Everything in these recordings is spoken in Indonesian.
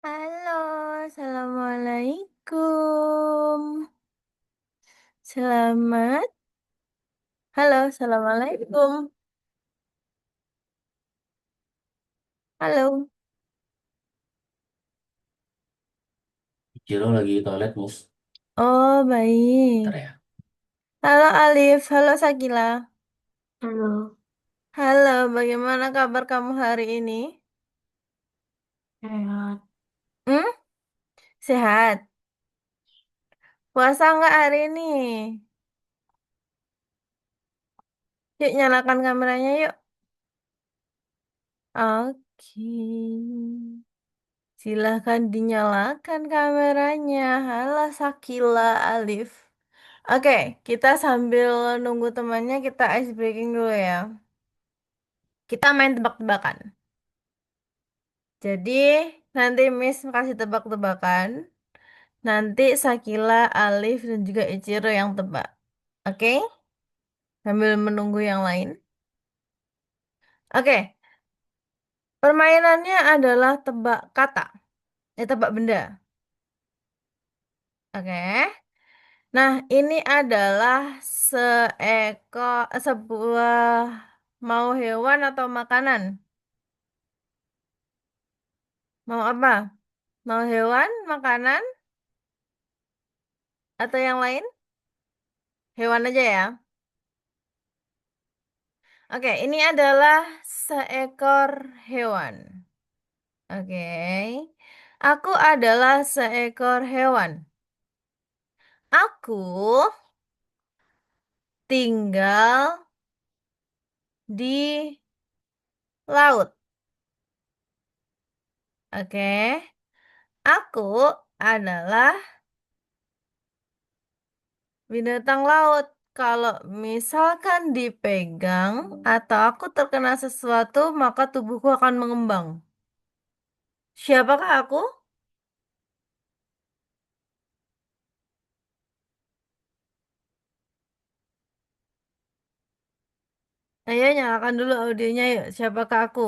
Halo, assalamualaikum. Selamat. Halo, assalamualaikum. Halo. Ciro lagi toilet mus. Oh, Ntar baik. ya. Halo Alif, halo Sakila. Halo, Halo, bagaimana kabar kamu hari ini? sehat. Hmm? Sehat? Puasa nggak hari ini? Yuk nyalakan kameranya yuk. Oke. Silahkan dinyalakan kameranya. Halo Sakila, Alif. Oke, kita sambil nunggu temannya, kita ice breaking dulu ya. Kita main tebak-tebakan. Jadi, nanti Miss kasih tebak-tebakan. Nanti Sakila, Alif, dan juga Ichiro yang tebak. Oke? Sambil menunggu yang lain. Oke, permainannya adalah tebak kata. Tebak benda. Oke? Nah, ini adalah sebuah mau hewan atau makanan. Mau apa? Mau hewan, makanan, atau yang lain? Hewan aja ya. Oke, ini adalah seekor hewan. Oke. Aku adalah seekor hewan. Aku tinggal di laut. Oke. Aku adalah binatang laut. Kalau misalkan dipegang atau aku terkena sesuatu, maka tubuhku akan mengembang. Siapakah aku? Ayo nyalakan dulu audionya yuk. Siapakah aku?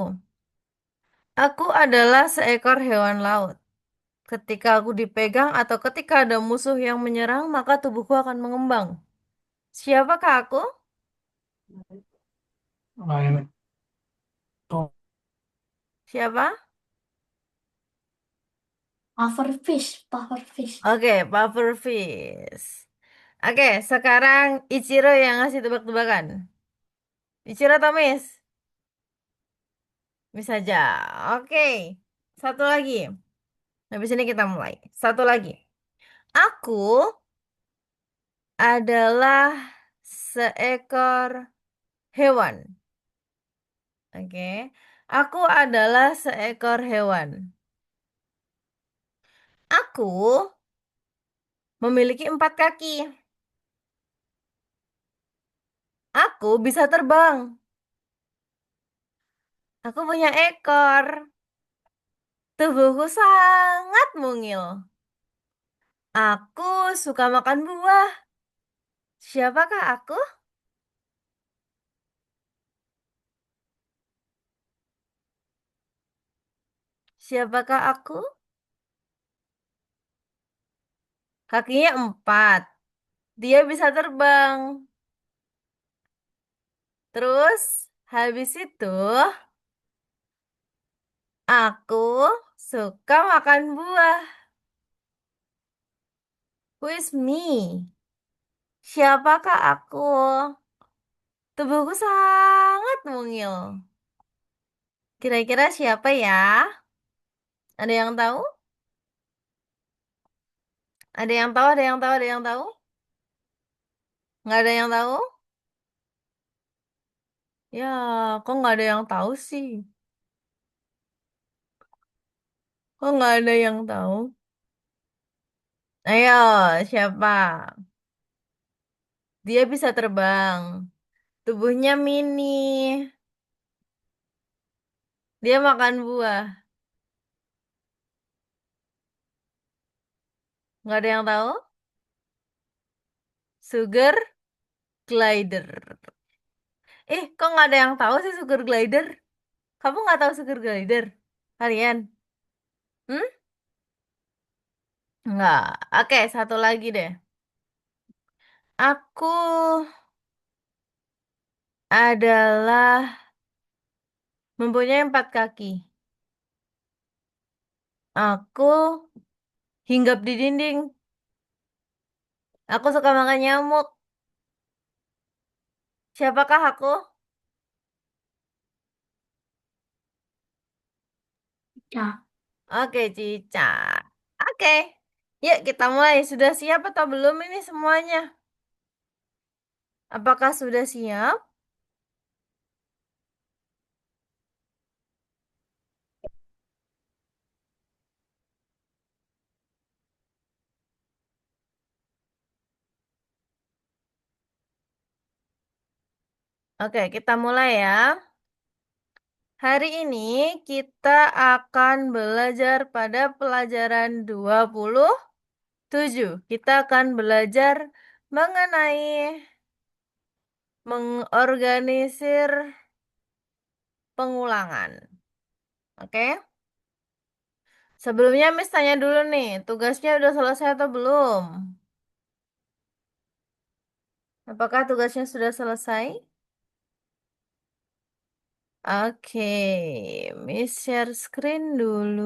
Aku adalah seekor hewan laut. Ketika aku dipegang atau ketika ada musuh yang menyerang, maka tubuhku akan mengembang. Siapakah aku? Lain itu Siapa? pufferfish. Oke, pufferfish. Oke, sekarang Ichiro yang ngasih tebak-tebakan. Ichiro atau Miss? Miss aja. Oke, satu lagi. Habis ini kita mulai. Satu lagi. Aku adalah seekor hewan. Oke. Aku adalah seekor hewan. Aku memiliki 4 kaki. Aku bisa terbang. Aku punya ekor. Tubuhku sangat mungil. Aku suka makan buah. Siapakah aku? Siapakah aku? Kakinya 4. Dia bisa terbang. Terus, habis itu, aku suka makan buah. Who is me? Siapakah aku? Tubuhku sangat mungil. Kira-kira siapa ya? Ada yang tahu? Ada yang tahu? Ada yang tahu? Ada yang tahu? Nggak ada yang tahu? Ya, kok nggak ada yang tahu sih? Kok nggak ada yang tahu? Ayo, siapa? Dia bisa terbang. Tubuhnya mini. Dia makan buah. Nggak ada yang tahu? Sugar glider. Kok nggak ada yang tahu sih sugar glider? Kamu nggak tahu sugar glider? Kalian? Hmm? Enggak. Oke, satu lagi deh. Aku adalah mempunyai 4 kaki. Aku hinggap di dinding. Aku suka makan nyamuk. Siapakah aku? Ya, Oke, cicak. Oke. Yuk, kita mulai. Sudah siap atau belum ini semuanya? Apakah sudah siap? Oke, kita mulai ya. Hari ini kita akan belajar pada pelajaran 27. Kita akan belajar mengenai mengorganisir pengulangan. Oke? Sebelumnya Miss tanya dulu nih, tugasnya udah selesai atau belum? Apakah tugasnya sudah selesai? Oke, Miss share screen dulu.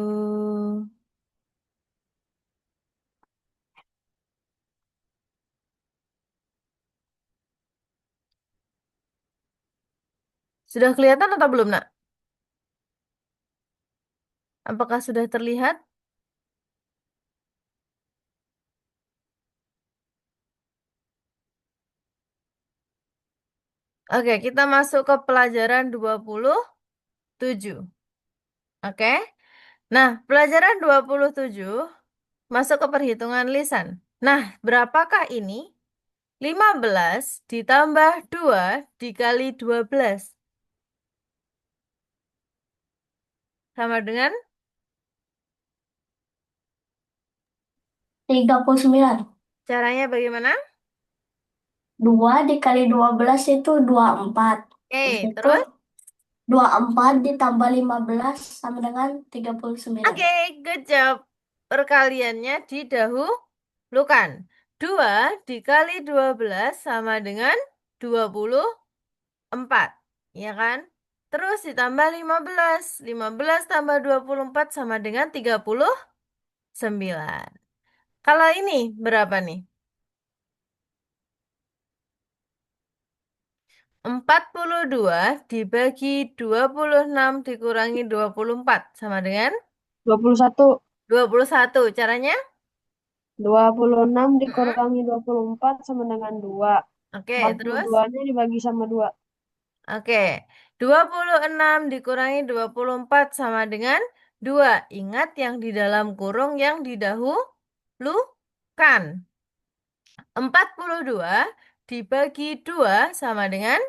Sudah kelihatan atau belum, Nak? Apakah sudah terlihat? Oke, kita masuk ke pelajaran 27. Oke. Nah, pelajaran 27 masuk ke perhitungan lisan. Nah, berapakah ini? 15 ditambah 2 dikali 12 sama dengan 39. caranya bagaimana? 2 dikali 12 itu 24. Habis Oke, itu terus? 24 ditambah 15 sama dengan 39. Oke, good job. Perkaliannya didahulukan. 2 dikali 12 sama dengan 24. Ya kan? Terus ditambah 15. 15 tambah 24 sama dengan 39. Kalau ini berapa nih? 42 dibagi 26 dikurangi 24 sama dengan 21. 21. Caranya? 26 Mm-mm. dikurangi 24 sama dengan 2. Oke, terus? 42-nya dibagi sama 2. Oke. 26 dikurangi 24 sama dengan 2. Ingat yang di dalam kurung yang didahulukan. 42 dibagi 2 sama dengan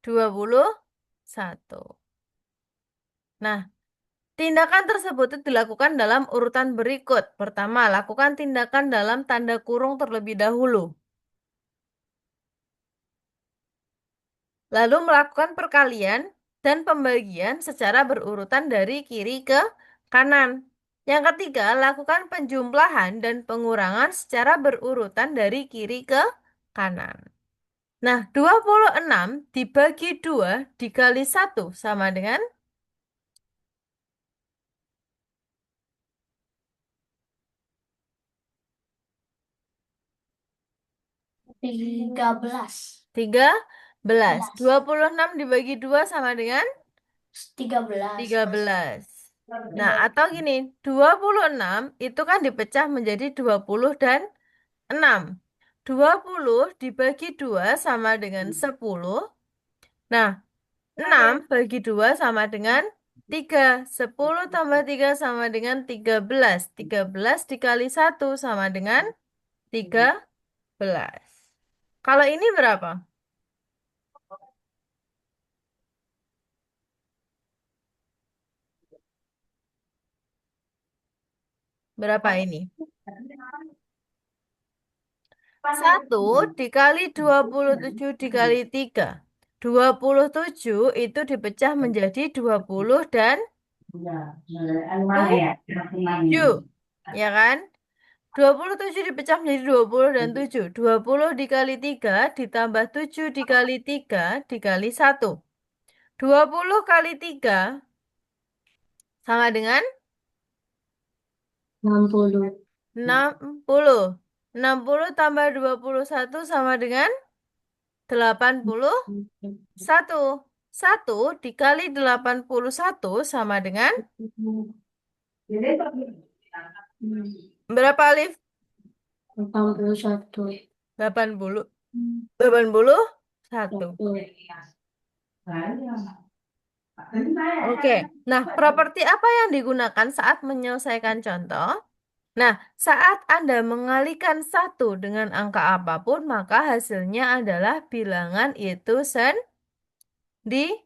21. Nah, tindakan tersebut itu dilakukan dalam urutan berikut. Pertama, lakukan tindakan dalam tanda kurung terlebih dahulu. Lalu melakukan perkalian dan pembagian secara berurutan dari kiri ke kanan. Yang ketiga, lakukan penjumlahan dan pengurangan secara berurutan dari kiri ke kanan. Nah, 26 dibagi 2 dikali 1 sama dengan 13. 13. 13. 26 dibagi 2 sama dengan 13. 13. Nah, atau gini, 26 itu kan dipecah menjadi 20 dan 6. 20 dibagi 2 sama dengan 10. Nah, 6 bagi 2 sama dengan 3. 10 tambah 3 sama dengan 13. 13 dikali 1 sama dengan 13. Kalau ini berapa? Berapa ini? 1 dikali 27 dikali 3. 27 itu dipecah menjadi 20 dan 7. Ya kan? 27 dipecah menjadi 20 dan 7. 20 dikali 3 ditambah 7 dikali 3 dikali 1. 20 kali 3 sama dengan 60. 60. 60 tambah 21 sama dengan 81. 1 dikali 81 sama dengan berapa, Alif? 81. 80. 81. Oke. Nah, properti apa yang digunakan saat menyelesaikan contoh? Nah, saat Anda mengalihkan satu dengan angka apapun, maka hasilnya adalah bilangan itu sendiri.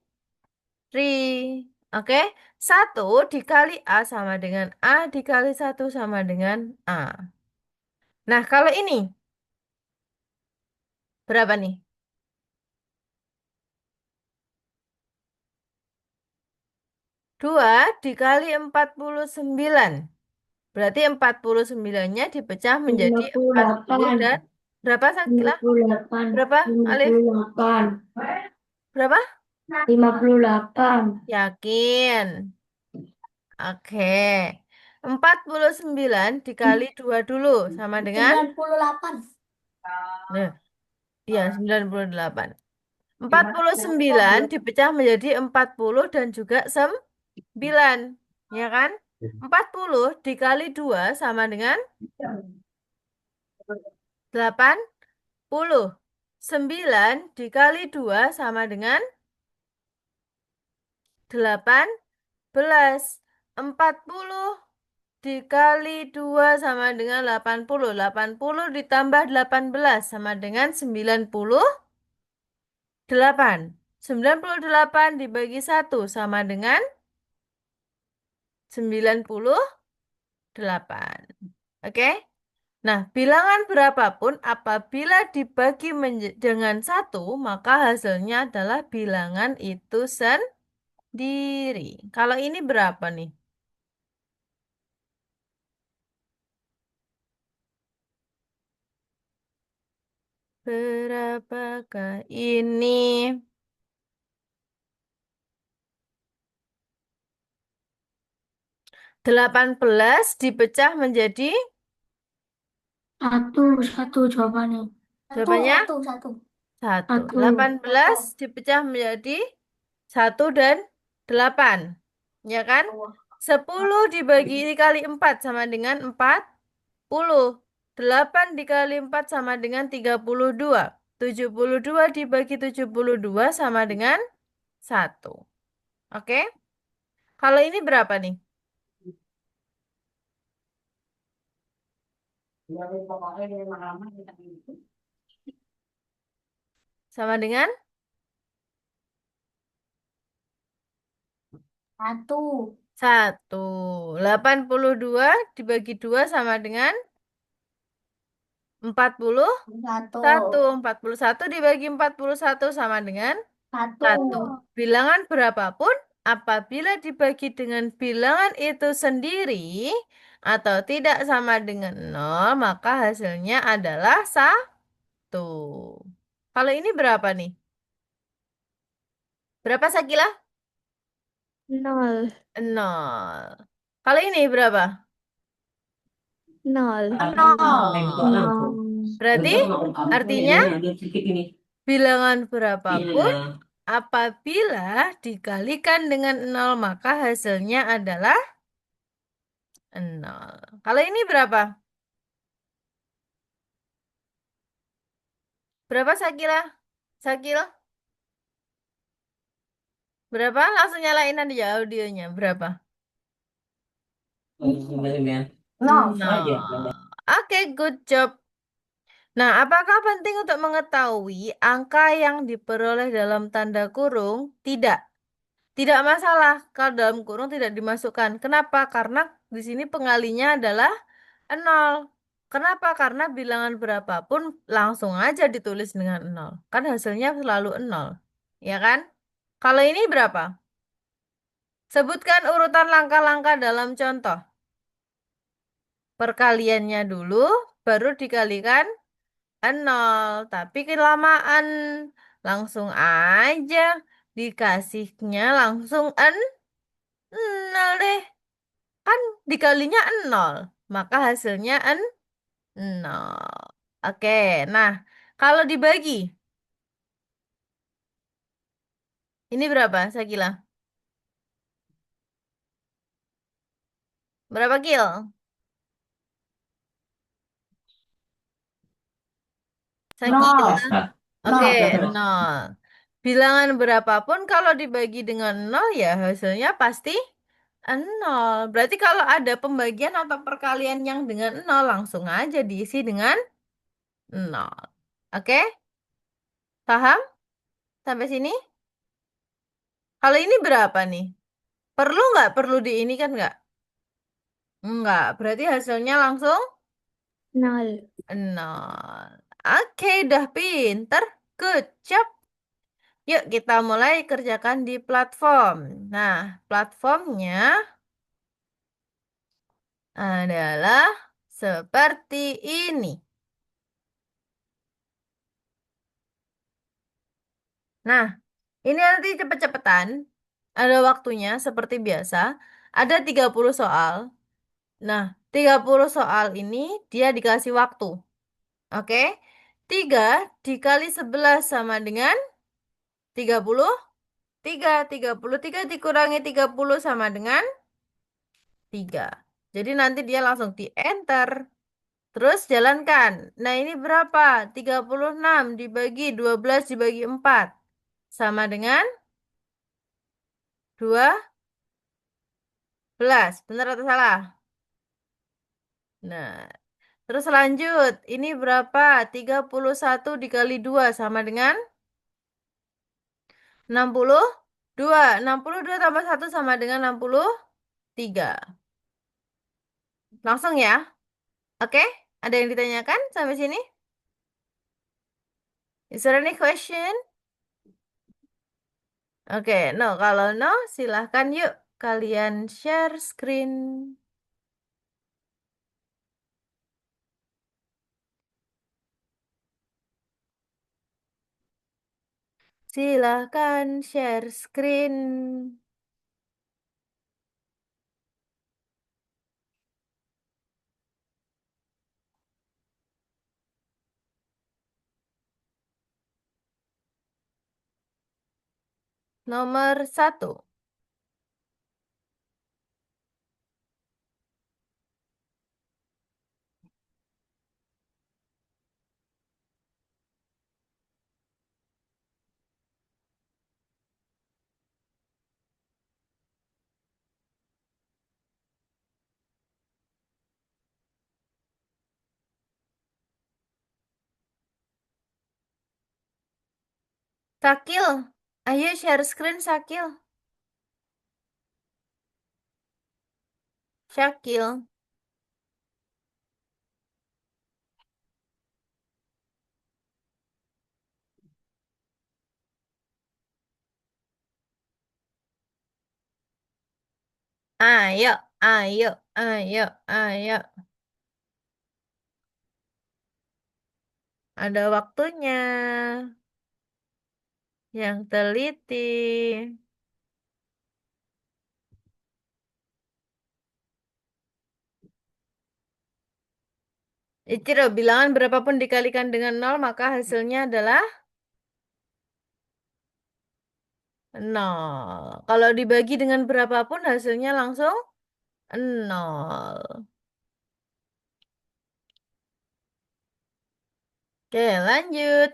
Oke, 1 dikali A sama dengan A dikali 1 sama dengan A. Nah, kalau ini, berapa nih? 2 dikali 49. Berarti 49-nya dipecah menjadi 40 58. dan berapa, Sakila? 58. Berapa, Alif? 58. Berapa? 58. Yakin. Oke. 49 dikali 2 dulu sama dengan 98. nah, iya 98. 49 dipecah menjadi 40 dan juga 9. Ya kan? 40 dikali 2 sama dengan 80. 9 dikali 2 sama dengan 18. 40 dikali 2 sama dengan 80. 80 ditambah 18 sama dengan 98. 98 dibagi 1 sama dengan 98. Oke? Nah, bilangan berapapun apabila dibagi dengan 1, maka hasilnya adalah bilangan itu sendiri. Kalau ini berapa nih? Berapakah ini? 18 dipecah menjadi Satu, satu jawabannya. jawabannya Satu. 1. Satu. 18 dipecah menjadi 1 dan 8. Ya kan? 10 dibagi dikali 4 sama dengan 40. 8 dikali 4 sama dengan 32. 72 dibagi 72 sama dengan 1. Oke? Kalau ini berapa nih? Sama dengan Satu. 1. 82 dibagi 2 sama dengan 41. Satu. 41 dibagi 41 sama dengan Satu. 1. Bilangan berapapun, apabila dibagi dengan bilangan itu sendiri atau tidak sama dengan 0, maka hasilnya adalah 1. Kalau ini berapa nih? Berapa, Sakila? 0. 0. Kalau ini berapa? 0. Nol. Berarti artinya bilangan berapapun apabila dikalikan dengan 0 maka hasilnya adalah 0. Kalau ini berapa? Berapa, Sakila? Sakil? Berapa? Langsung nyalain aja audionya. Berapa? Nol. 0. Oke, good job. Nah, apakah penting untuk mengetahui angka yang diperoleh dalam tanda kurung? Tidak. Tidak masalah kalau dalam kurung tidak dimasukkan. Kenapa? Karena di sini pengalinya adalah 0. Kenapa? Karena bilangan berapapun langsung aja ditulis dengan 0. Kan hasilnya selalu 0. Ya kan? Kalau ini berapa? Sebutkan urutan langkah-langkah dalam contoh. perkaliannya dulu, baru dikalikan 0. Tapi kelamaan. Langsung aja dikasihnya langsung 0 deh. Kan dikalinya 0. Maka hasilnya 0. Oke, nah kalau dibagi, ini berapa, Sakila? Berapa kil? Sakila. Nol. Nah, Oke, Nol. 0. Bilangan berapapun kalau dibagi dengan 0 ya hasilnya pasti 0. Berarti kalau ada pembagian atau perkalian yang dengan 0 langsung aja diisi dengan 0. Oke? Paham? Sampai sini? Kalau ini berapa nih? Perlu nggak? Perlu di ini kan nggak? Nggak. Berarti hasilnya langsung Nol. 0. Oke, udah pinter. Good job. Yuk kita mulai kerjakan di platform. Nah, platformnya adalah seperti ini. Nah, ini nanti cepet-cepetan. Ada waktunya seperti biasa. Ada 30 soal. Nah, 30 soal ini dia dikasih waktu. Oke? 3 dikali 11 sama dengan 30. 33 dikurangi 30 sama dengan 3. Jadi nanti dia langsung di enter. Terus jalankan. Nah, ini berapa? 36 dibagi 12 dibagi 4. Sama dengan 12. Benar atau salah? Nah, terus lanjut. Ini berapa? 31 dikali 2 sama dengan 62. 62 tambah 1 sama dengan 63. Langsung ya. Oke? Ada yang ditanyakan sampai sini? Is there any question? Oke, no. Kalau no, silahkan yuk kalian share screen. Silahkan share screen. Nomor 1. Sakil. Ayo share screen, Sakil. Syakil. Ayo, ayo, ayo, ayo. Ada waktunya. Yang teliti. Ichiro, bilangan berapapun dikalikan dengan 0, maka hasilnya adalah 0. Kalau dibagi dengan berapapun, hasilnya langsung 0. Oke, lanjut.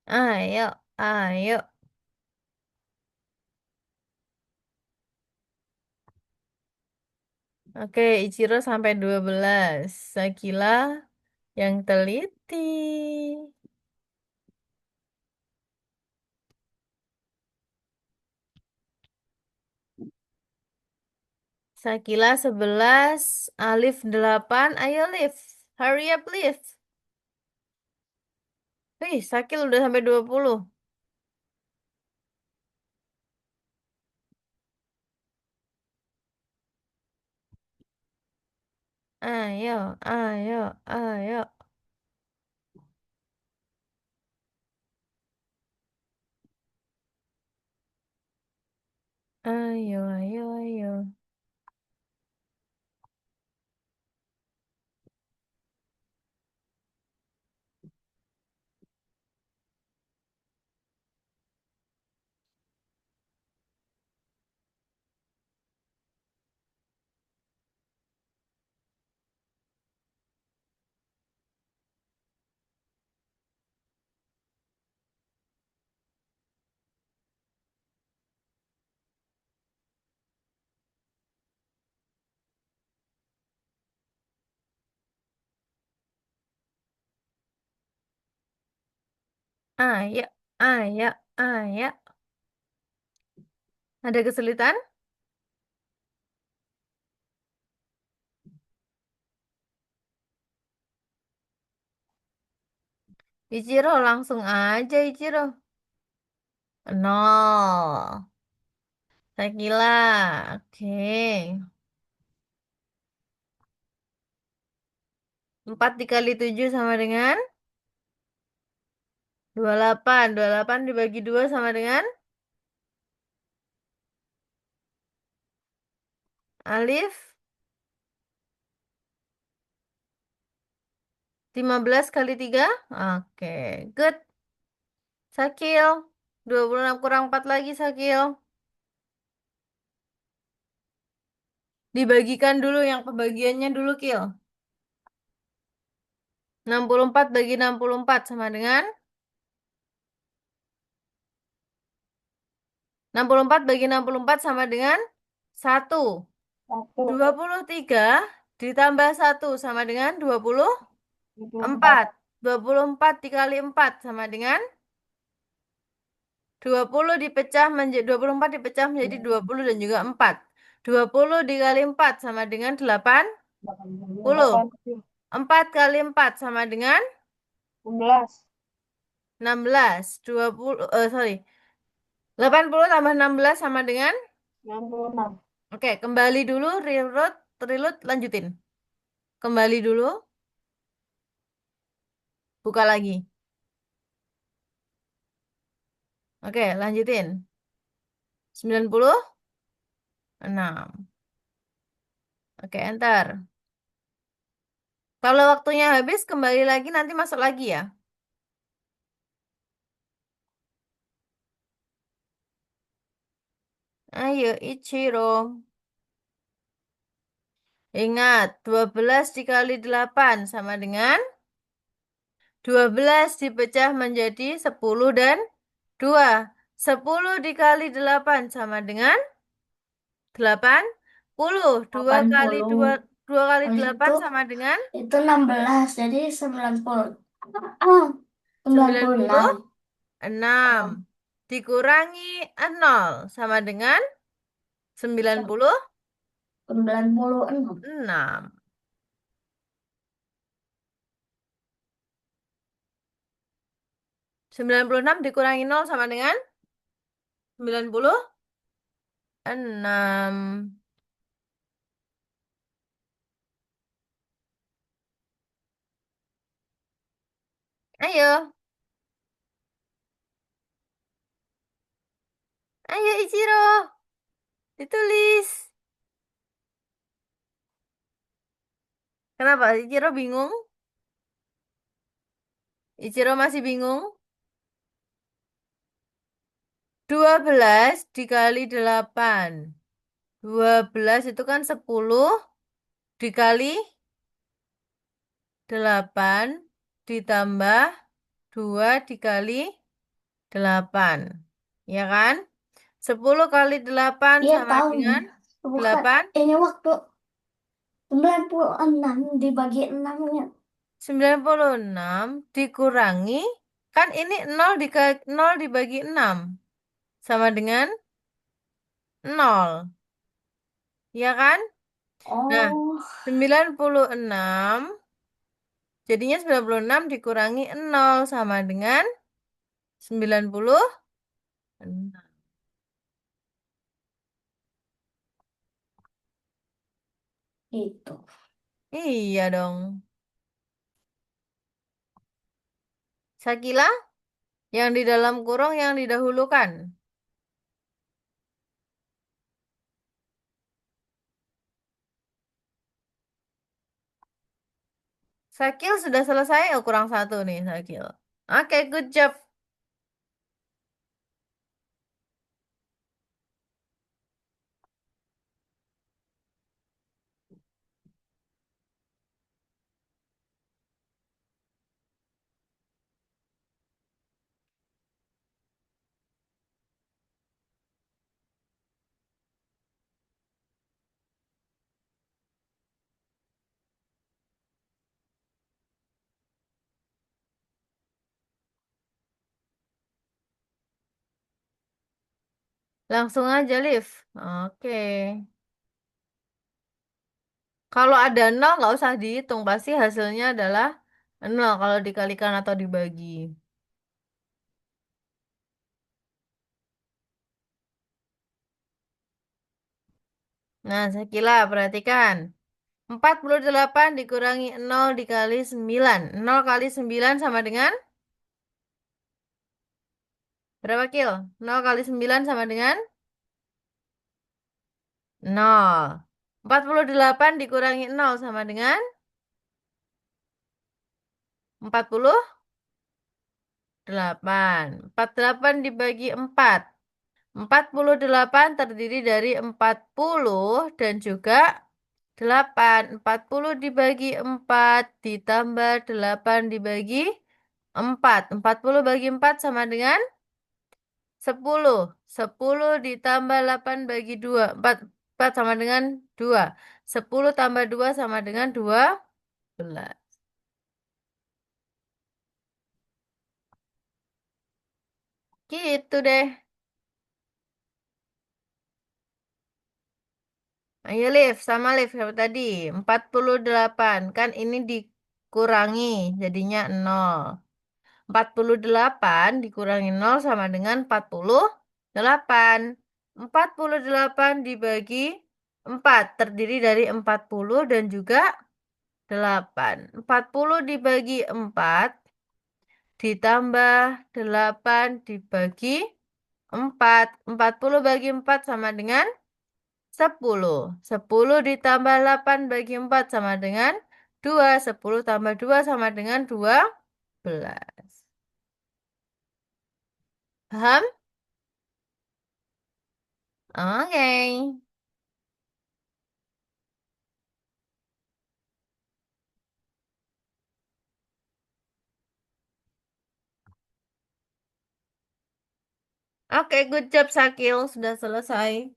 Ayo, ayo. Oke, Ichiro sampai 12. Sakila yang teliti. Sakila 11, Alif 8. Ayo, Liv. Hurry up, Liv. Wih, Sakil udah sampai 20. ayo, ayo, ayo, ayo, ayo, ayo. Ayo, ayo, ayo. Ada kesulitan? Ichiro, langsung aja Ichiro. Nol. Saya gila. Oke. 4 dikali 7 sama dengan 28. 28 dibagi 2 sama dengan Alif. 15 kali 3. Oke. Good. Sakil. 26 kurang 4 lagi Sakil. Dibagikan dulu yang pembagiannya dulu Kil. 64 bagi 64 sama dengan 64 bagi 64 sama dengan 1. 23 ditambah 1 sama dengan 24. 24 dikali 4 sama dengan 24 dipecah menjadi 20 dan juga 4. 20 dikali 4 sama dengan 80. 4 kali 4 sama dengan 16. 20 sorry. 80 tambah 16 sama dengan. Oke, kembali dulu reload, reload lanjutin. Kembali dulu, buka lagi. Oke, lanjutin. 96. Oke, enter. Kalau waktunya habis, kembali lagi, nanti masuk lagi ya. Ayo, Ichiro. Ingat, 12 dikali 8 sama dengan 12 dipecah menjadi 10 dan 2. 10 dikali 8 sama dengan 80. 2 kali 80. 2, 2 kali Habis 8 itu sama dengan 16 jadi 90. Ah, 96. 96. Dikurangi 0 sama dengan 96. 96. 96 dikurangi 0 sama dengan 96. Ayo, ayo Ichiro, ditulis. Kenapa? Ichiro bingung? Ichiro masih bingung? 12 dikali 8. 12 itu kan 10 dikali 8 ditambah 2 dikali 8. Ya kan? 10 kali 8 Iya sama tahu nih. dengan Bukan. 8. Ini waktu 96 dibagi 6-nya. 96 dikurangi. Kan ini 0 dibagi 6. Sama dengan 0. Ya kan? Nah, Oh, 96. Jadinya 96 dikurangi 0 sama dengan 96. itu. Iya dong. Sakila, yang di dalam kurung yang didahulukan. Sakil sudah selesai, oh, kurang satu nih Sakil. Oke, good job. Langsung aja, Liv. Oke. Kalau ada nol, nggak usah dihitung. Pasti hasilnya adalah nol kalau dikalikan atau dibagi. Nah, Sakila, perhatikan. 48 dikurangi nol dikali 9. Nol kali 9 sama dengan berapa, Kil? Nol kali 9 sama dengan nol. 48 dikurangi nol sama dengan 48. 48 dibagi 4. 48 terdiri dari 40 dan juga 8. 40 dibagi 4 ditambah 8 dibagi 4. 40 bagi 4 sama dengan 10. 10 ditambah 8 bagi 2. 4, 4 sama dengan 2. 10 tambah 2 sama dengan 12. Gitu deh. Ayo Liv, sama Liv sama tadi. 48. Kan ini dikurangi, jadinya 0. 48 dikurangi 0 sama dengan 48. 48 dibagi 4 terdiri dari 40 dan juga 8. 40 dibagi 4 ditambah 8 dibagi 4. 40 bagi 4 sama dengan 10. 10 ditambah 8 bagi 4 sama dengan 2. 10 tambah 2 sama dengan 12. Paham? Oke. Oke, good job Sakil. Sudah selesai.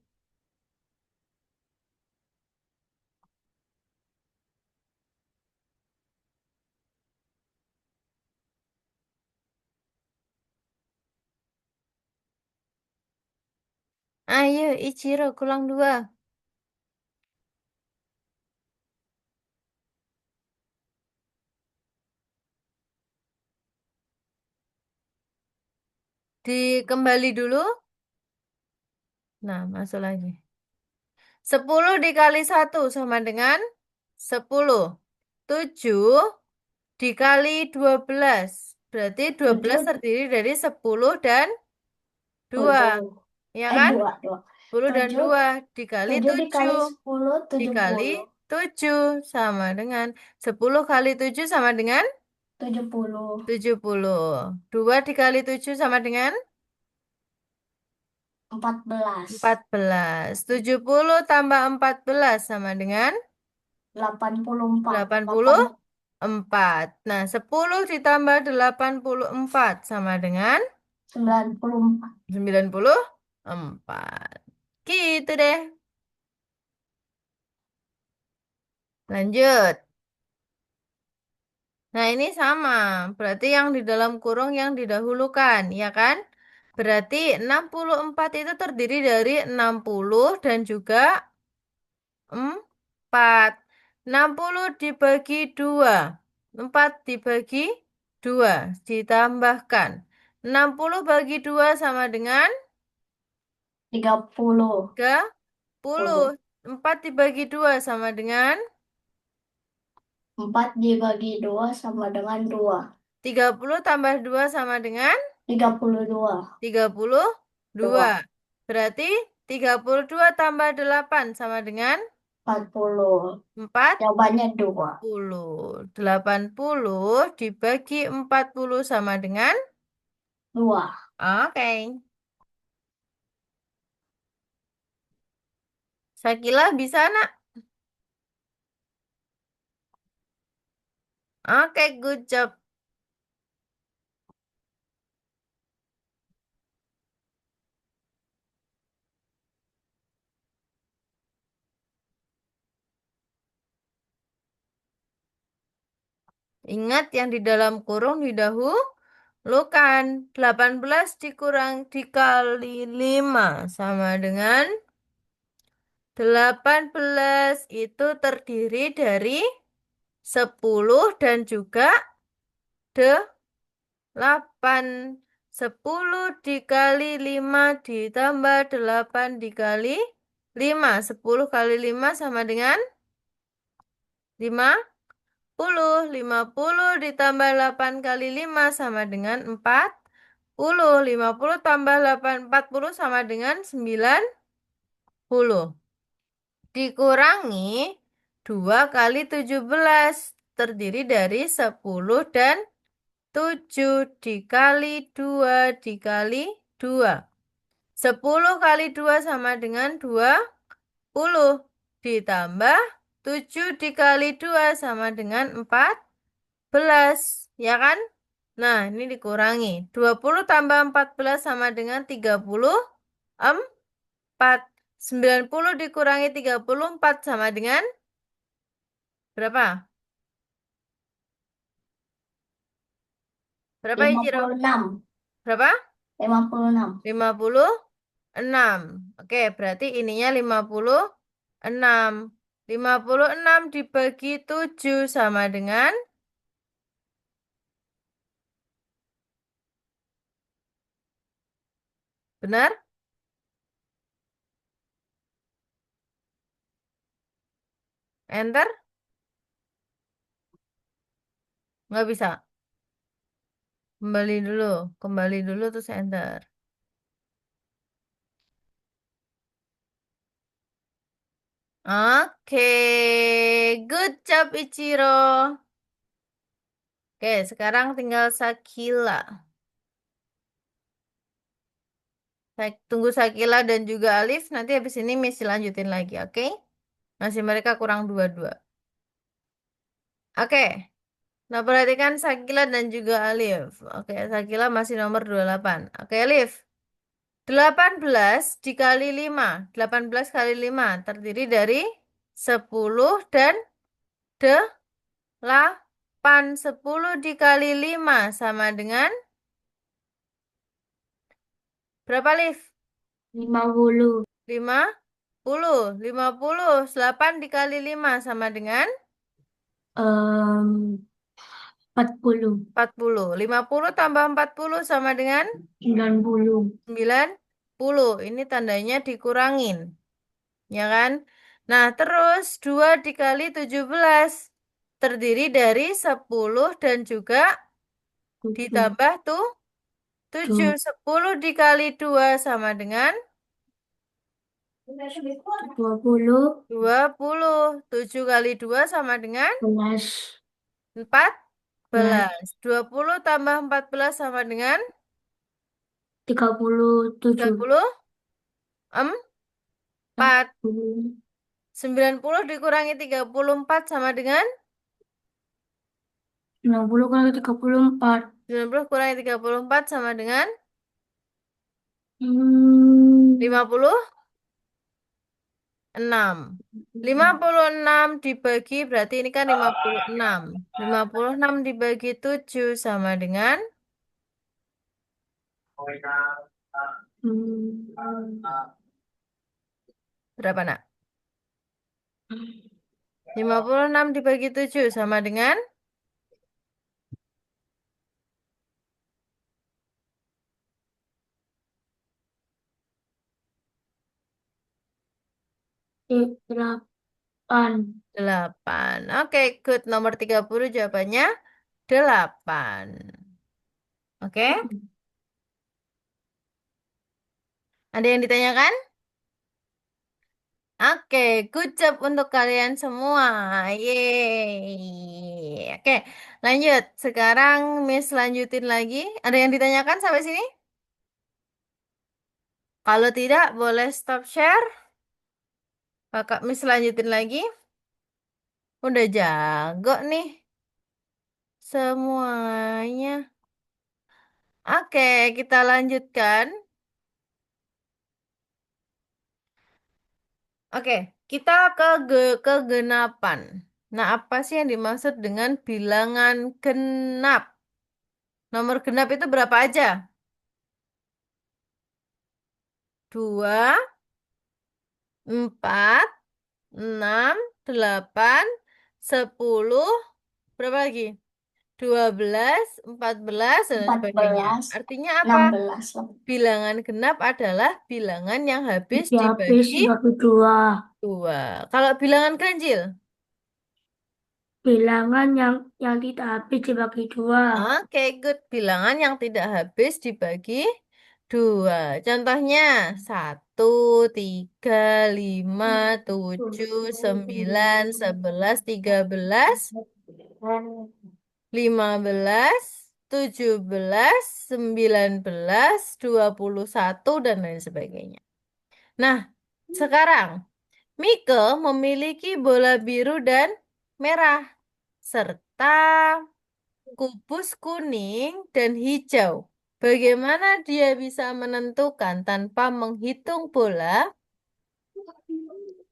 Ayo, Ichiro, kurang 2. Dikembali dulu. Nah, masuk lagi. 10 dikali 1 sama dengan 10. 7 dikali 12. Berarti 12 7, terdiri dari 10 dan 2. 7. Ya kan? 2, 2. 10 dan 7, 2 dikali 7 7 dikali 10, dikali 70. 7 sama dengan 10 kali 7 sama dengan 70. 70. 2 dikali 7 sama dengan 14. 14. 70 tambah 14 sama dengan 84. 84. Nah, 10 ditambah 84 sama dengan 94. 94. Gitu deh. Lanjut. Nah, ini sama. Berarti yang di dalam kurung yang didahulukan, ya kan? Berarti 64 itu terdiri dari 60 dan juga 4. 60 dibagi 2. 4 dibagi 2. Ditambahkan. 60 bagi 2 sama dengan 30. 30. 4 dibagi 2 sama dengan 4 dibagi 2 sama dengan 2. 30 tambah 2 sama dengan 32. 32. 2. Berarti 32 tambah 8 sama dengan 40. 40. Jawabannya 2. 80 dibagi 40 sama dengan 2. oke. Sakila bisa nak? Oke, good job. Ingat yang di dalam kurung didahulukan. 18 dikurang dikali 5 sama dengan 18 itu terdiri dari 10 dan juga 8. 10 dikali 5 ditambah 8 dikali 5. 10 kali 5 sama dengan 50. 50 ditambah 8 kali 5 sama dengan 40. 50 tambah 8, 40 sama dengan 90. Dikurangi 2 kali 17 terdiri dari 10 dan 7 dikali 2 dikali 2. 10 kali 2 sama dengan 20. Ditambah 7 dikali 2 sama dengan 14. Ya kan? Nah, ini dikurangi. 20 tambah 14 sama dengan 34. 90 dikurangi 34 sama dengan berapa? Berapa Ichiro? 56. Berapa? 56. 56. Oke, berarti ininya 56. 56 dibagi 7 sama dengan benar? Enter? Nggak bisa. Kembali dulu. Kembali dulu terus enter. Oke. Good job Ichiro. Oke, sekarang tinggal Sakila. Tunggu Sakila dan juga Alif. Nanti habis ini Miss lanjutin lagi, oke? Masih mereka kurang dua-dua. Oke. Nah, perhatikan Sakila dan juga Alif. Oke, Sakila masih nomor 28. Oke, Alif. 18 dikali 5. 18 kali 5 terdiri dari 10 dan 8. 10 dikali 5 sama dengan berapa, Alif? 50. 50. 50. 8 dikali 5 sama dengan 40. 40. 50 tambah 40 sama dengan 90. 90. Ini tandanya dikurangin. Ya kan? Nah, terus 2 dikali 17 terdiri dari 10 dan juga 7. ditambah tuh 7. 10 dikali 2 sama dengan 20. 20. 7 kali 2 sama dengan 11. 14. 20 tambah 14 sama dengan 37. 34. 90 dikurangi 34 sama dengan 60 kali 34. 90 kurangi 34 sama dengan Hmm. 56. 56 dibagi berarti ini kan 56. 56 dibagi 7 sama dengan berapa nak? 56 dibagi 7 sama dengan Berapa? An. 8. Oke, good. Nomor 30 jawabannya 8. Oke, ada yang ditanyakan? Oke, good job untuk kalian semua. Yeay. Oke, lanjut. Sekarang Miss lanjutin lagi. Ada yang ditanyakan sampai sini? Kalau tidak, boleh stop share. Kakak Miss lanjutin lagi. Udah jago nih semuanya. Oke, kita lanjutkan. Oke, kita kegenapan. Nah, apa sih yang dimaksud dengan bilangan genap? Nomor genap itu berapa aja? 2, 4, 6, 8, 10, berapa lagi? 12, 14, dan lain Empat sebagainya. belas, Artinya apa? 16. Bilangan genap adalah bilangan yang habis Habis dibagi bagi dua. 2. Kalau bilangan ganjil? Bilangan yang tidak habis dibagi dua. Oke, good. Bilangan yang tidak habis dibagi 2. Contohnya, 1, 3, 5, 7, 9, 11, 13, 15, 17, 19, 21, dan lain sebagainya. Nah, sekarang, Mike memiliki bola biru dan merah, serta kubus kuning dan hijau. Bagaimana dia bisa menentukan tanpa menghitung bola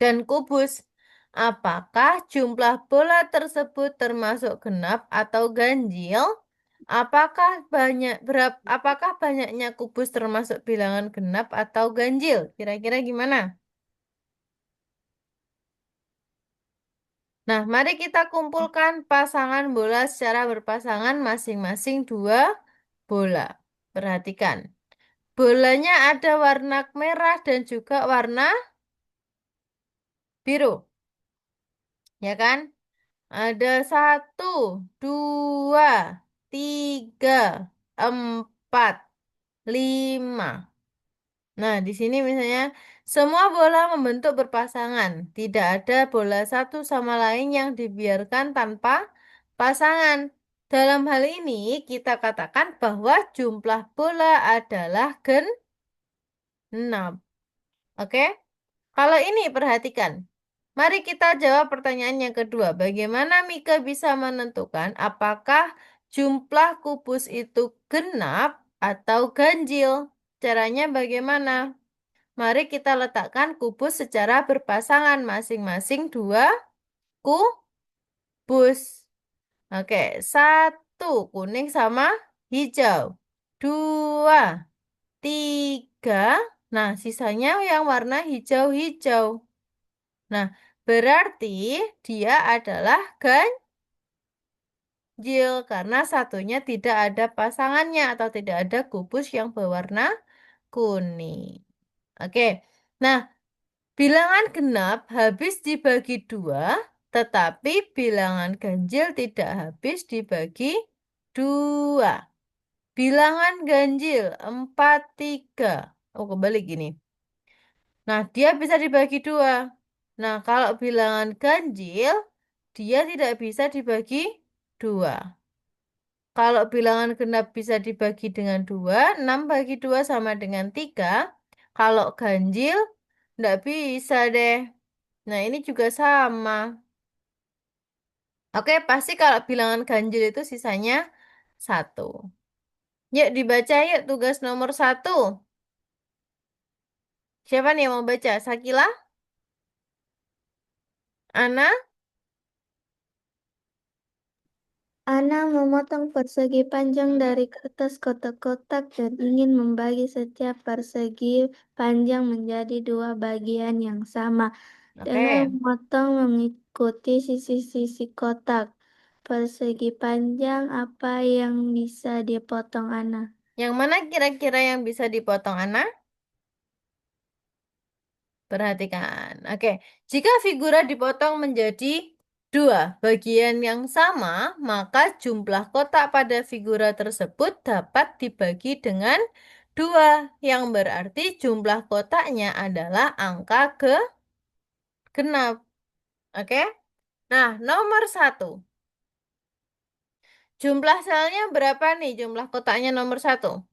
dan kubus? Apakah jumlah bola tersebut termasuk genap atau ganjil? Apakah banyaknya kubus termasuk bilangan genap atau ganjil? Kira-kira gimana? Nah, mari kita kumpulkan pasangan bola secara berpasangan masing-masing 2 bola. Perhatikan. Bolanya ada warna merah dan juga warna biru, ya kan? Ada 1, 2, 3, 4, 5. Nah, di sini misalnya semua bola membentuk berpasangan. Tidak ada bola satu sama lain yang dibiarkan tanpa pasangan. Dalam hal ini, kita katakan bahwa jumlah bola adalah genap. Oke? Kalau ini perhatikan. Mari kita jawab pertanyaan yang kedua. Bagaimana Mika bisa menentukan apakah jumlah kubus itu genap atau ganjil? Caranya bagaimana? Mari kita letakkan kubus secara berpasangan masing-masing 2 kubus. Oke, 1 kuning sama hijau. 2, 3. Nah, sisanya yang warna hijau-hijau. Nah, berarti dia adalah ganjil karena satunya tidak ada pasangannya atau tidak ada kubus yang berwarna kuning. Oke, nah bilangan genap habis dibagi 2, tetapi bilangan ganjil tidak habis dibagi 2. Bilangan ganjil 4, 3. Oh, kembali gini. Nah, dia bisa dibagi 2. Nah, kalau bilangan ganjil, dia tidak bisa dibagi 2. Kalau bilangan genap bisa dibagi dengan 2, 6 bagi 2 sama dengan 3. Kalau ganjil, tidak bisa deh. Nah, ini juga sama. Oke, pasti kalau bilangan ganjil itu sisanya 1. Yuk dibaca yuk tugas nomor 1. Siapa nih yang mau baca? Sakila? Ana? Ana memotong persegi panjang dari kertas kotak-kotak dan ingin membagi setiap persegi panjang menjadi dua bagian yang sama. Dengan Oke. memotong mengikuti sisi-sisi kotak. Persegi panjang apa yang bisa dipotong Ana? Yang mana kira-kira yang bisa dipotong Ana? Perhatikan. Oke, jika figura dipotong menjadi dua bagian yang sama, maka jumlah kotak pada figura tersebut dapat dibagi dengan dua, yang berarti jumlah kotaknya adalah angka genap. Oke, nah nomor satu. Jumlah selnya berapa nih? Jumlah kotaknya nomor satu.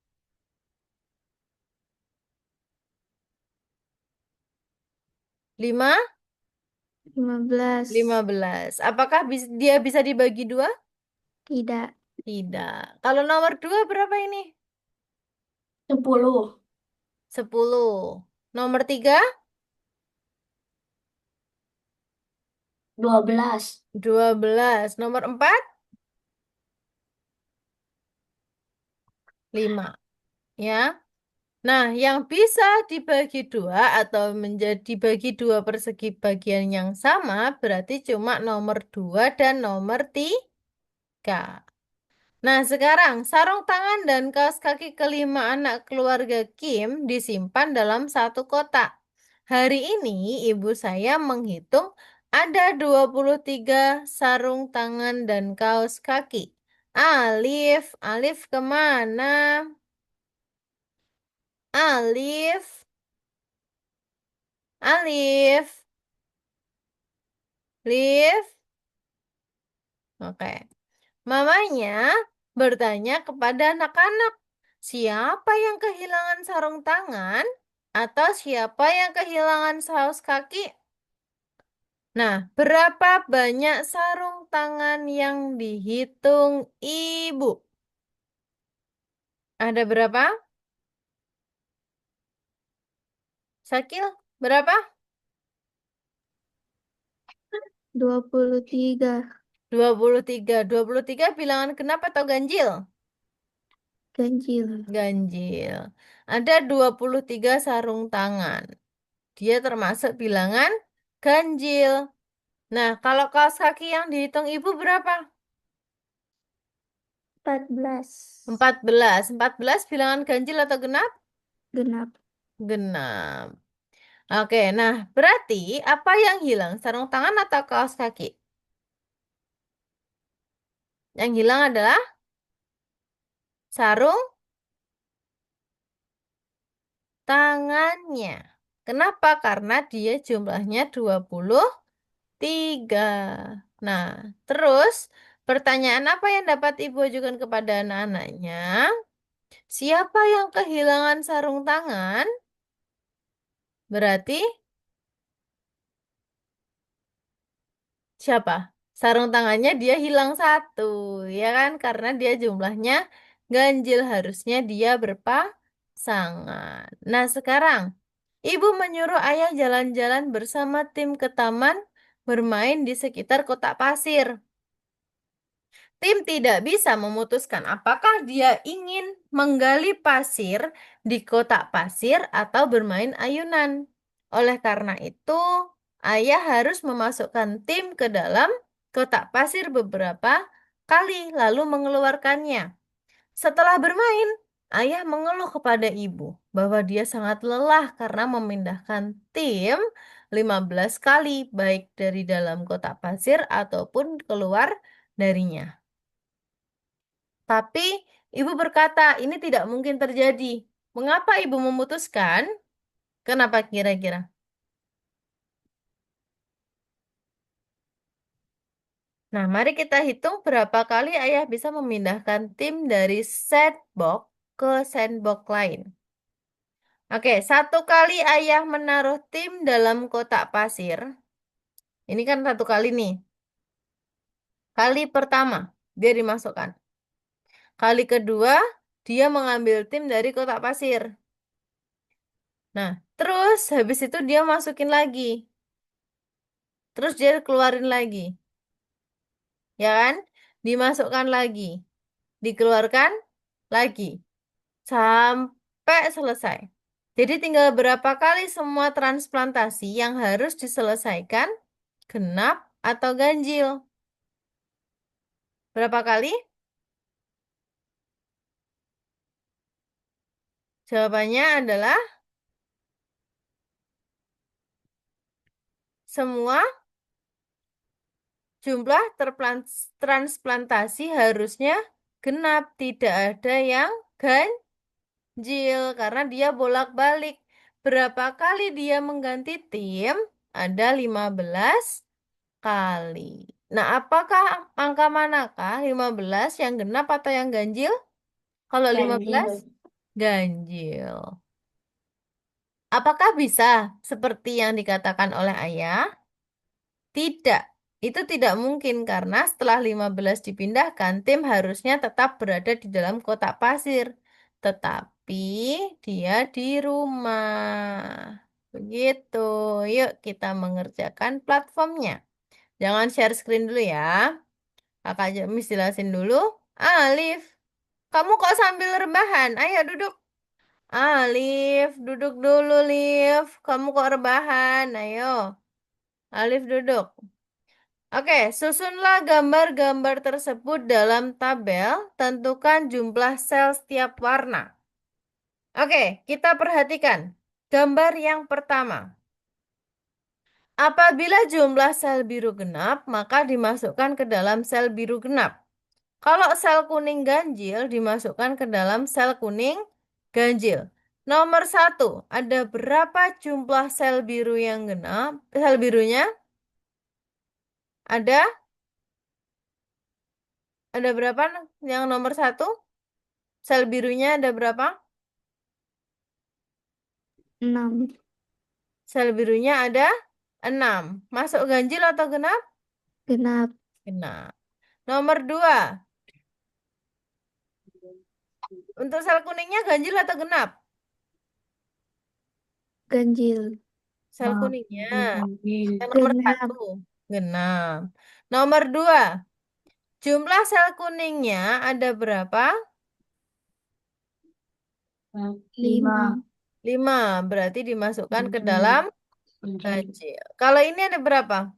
5, 15. 15. Apakah dia bisa dibagi dua? Tidak. Tidak. Kalau nomor dua berapa ini? 10. 10. Nomor 3? 12. 12. Nomor 4? 5. Ya. Nah, yang bisa dibagi dua atau menjadi bagi dua persegi bagian yang sama berarti cuma nomor 2 dan nomor 3. Nah, sekarang sarung tangan dan kaos kaki kelima anak keluarga Kim disimpan dalam satu kotak. Hari ini ibu saya menghitung ada 23 sarung tangan dan kaos kaki. Alif, Alif kemana? Alif, Alif, Alif. Oke. Mamanya bertanya kepada anak-anak, siapa yang kehilangan sarung tangan atau siapa yang kehilangan saus kaki? Nah, berapa banyak sarung tangan yang dihitung ibu? Ada berapa? Sakil, berapa? 23. 23. 23 bilangan genap atau ganjil? Ganjil. Ganjil. Ada 23 sarung tangan. Dia termasuk bilangan ganjil. Nah, kalau kaos kaki yang dihitung ibu berapa? 14. 14. 14 bilangan ganjil atau genap? Genap. Genap. Oke, nah berarti apa yang hilang? Sarung tangan atau kaos kaki? Yang hilang adalah sarung tangannya. Kenapa? Karena dia jumlahnya 23. Nah, terus pertanyaan apa yang dapat ibu ajukan kepada anak-anaknya? Siapa yang kehilangan sarung tangan? Berarti siapa? Sarung tangannya dia hilang satu, ya kan? Karena dia jumlahnya ganjil, harusnya dia berpasangan. Nah, sekarang ibu menyuruh ayah jalan-jalan bersama tim ke taman bermain di sekitar kotak pasir. Tim tidak bisa memutuskan apakah dia ingin menggali pasir di kotak pasir atau bermain ayunan. Oleh karena itu, ayah harus memasukkan tim ke dalam kotak pasir beberapa kali, lalu mengeluarkannya. Setelah bermain, ayah mengeluh kepada ibu bahwa dia sangat lelah karena memindahkan tim 15 kali, baik dari dalam kotak pasir ataupun keluar darinya. Tapi ibu berkata, ini tidak mungkin terjadi. Mengapa ibu memutuskan? Kenapa kira-kira? Nah, mari kita hitung berapa kali ayah bisa memindahkan tim dari sandbox ke sandbox lain. Oke, satu kali ayah menaruh tim dalam kotak pasir. Ini kan satu kali nih. Kali pertama, dia dimasukkan. Kali kedua, dia mengambil tim dari kotak pasir. Nah, terus habis itu dia masukin lagi. Terus dia keluarin lagi. Ya kan? Dimasukkan lagi. Dikeluarkan lagi. Sampai selesai. Jadi tinggal berapa kali semua transplantasi yang harus diselesaikan? Genap atau ganjil? Berapa kali? Jawabannya adalah semua jumlah transplantasi harusnya genap, tidak ada yang ganjil karena dia bolak-balik. Berapa kali dia mengganti tim? Ada 15 kali. Nah, apakah angka manakah 15 yang genap atau yang ganjil? Kalau 15 Ganjil. ganjil. Apakah bisa seperti yang dikatakan oleh ayah? Tidak. Itu tidak mungkin karena setelah 15 dipindahkan, tim harusnya tetap berada di dalam kotak pasir. Tetapi dia di rumah. Begitu. Yuk kita mengerjakan platformnya. Jangan share screen dulu ya. Kakak Jamis jelasin dulu. Alif, kamu kok sambil rebahan? Ayo duduk. Alif, duduk dulu, Liv. Kamu kok rebahan? Ayo. Alif duduk. Oke, susunlah gambar-gambar tersebut dalam tabel. Tentukan jumlah sel setiap warna. Oke, kita perhatikan. Gambar yang pertama. Apabila jumlah sel biru genap, maka dimasukkan ke dalam sel biru genap. Kalau sel kuning ganjil, dimasukkan ke dalam sel kuning ganjil. Nomor satu, ada berapa jumlah sel biru yang genap? Sel birunya ada? Ada berapa? Yang nomor satu, sel birunya ada berapa? 6. Sel birunya ada 6. Masuk ganjil atau genap? Genap. Genap. Nomor dua, untuk sel kuningnya ganjil atau genap? Ganjil. Sel kuningnya. Ganjil. Yang nomor Genap. satu, genap. Nomor dua, jumlah sel kuningnya ada berapa? 5. 5. Berarti dimasukkan ke dalam ganjil. Kalau ini ada berapa?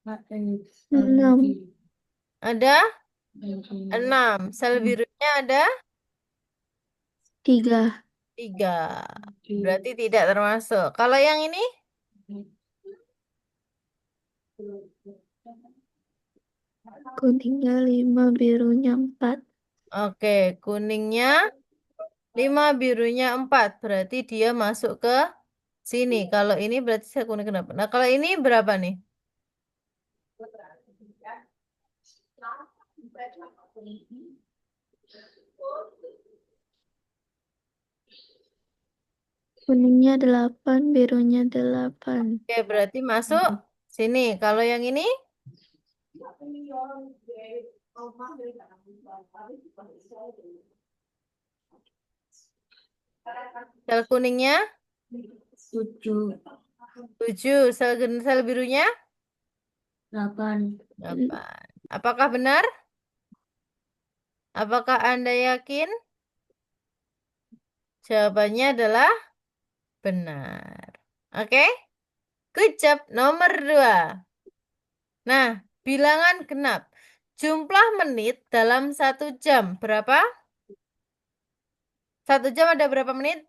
6. Ada 6. Sel birunya ada 3. 3. Berarti tidak termasuk. Kalau yang ini? Kuningnya 5, birunya 4. Oke, kuningnya 5, birunya 4. Berarti dia masuk ke sini. Kalau ini berarti sel kuning kenapa? Nah, kalau ini berapa nih? Kuningnya 8, birunya 8. Oke, berarti masuk sini. Kalau yang ini? Sel kuningnya 7. 7. Sel birunya 8. 8. Apakah benar? Apakah Anda yakin? Jawabannya adalah benar. Oke? Good job. Nomor 2. Nah, bilangan genap. Jumlah menit dalam 1 jam. Berapa? 1 jam ada berapa menit?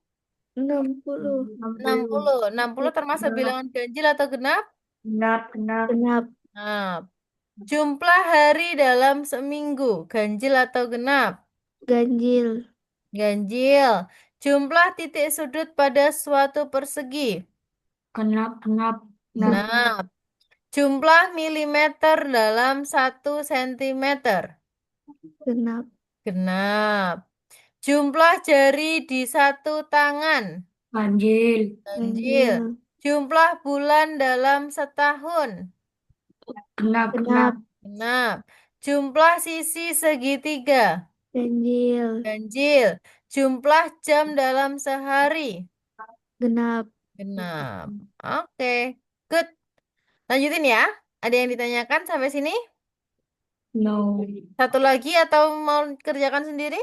60. 60. 60 termasuk bilangan ganjil atau genap? Genap, genap. Genap. Genap. Jumlah hari dalam seminggu. Ganjil atau genap? Ganjil. Ganjil. Jumlah titik sudut pada suatu persegi. Genap, genap. Genap. Jumlah milimeter dalam 1 sentimeter. Genap. Genap. Jumlah jari di satu tangan. Ganjil. Ganjil. Jumlah bulan dalam setahun. Genap, Genap. Genap. Jumlah sisi segitiga. Ganjil. Ganjil. Jumlah jam dalam sehari. Genap. Genap. Oke. Good. Lanjutin ya. Ada yang ditanyakan sampai sini? No. Satu lagi atau mau kerjakan sendiri?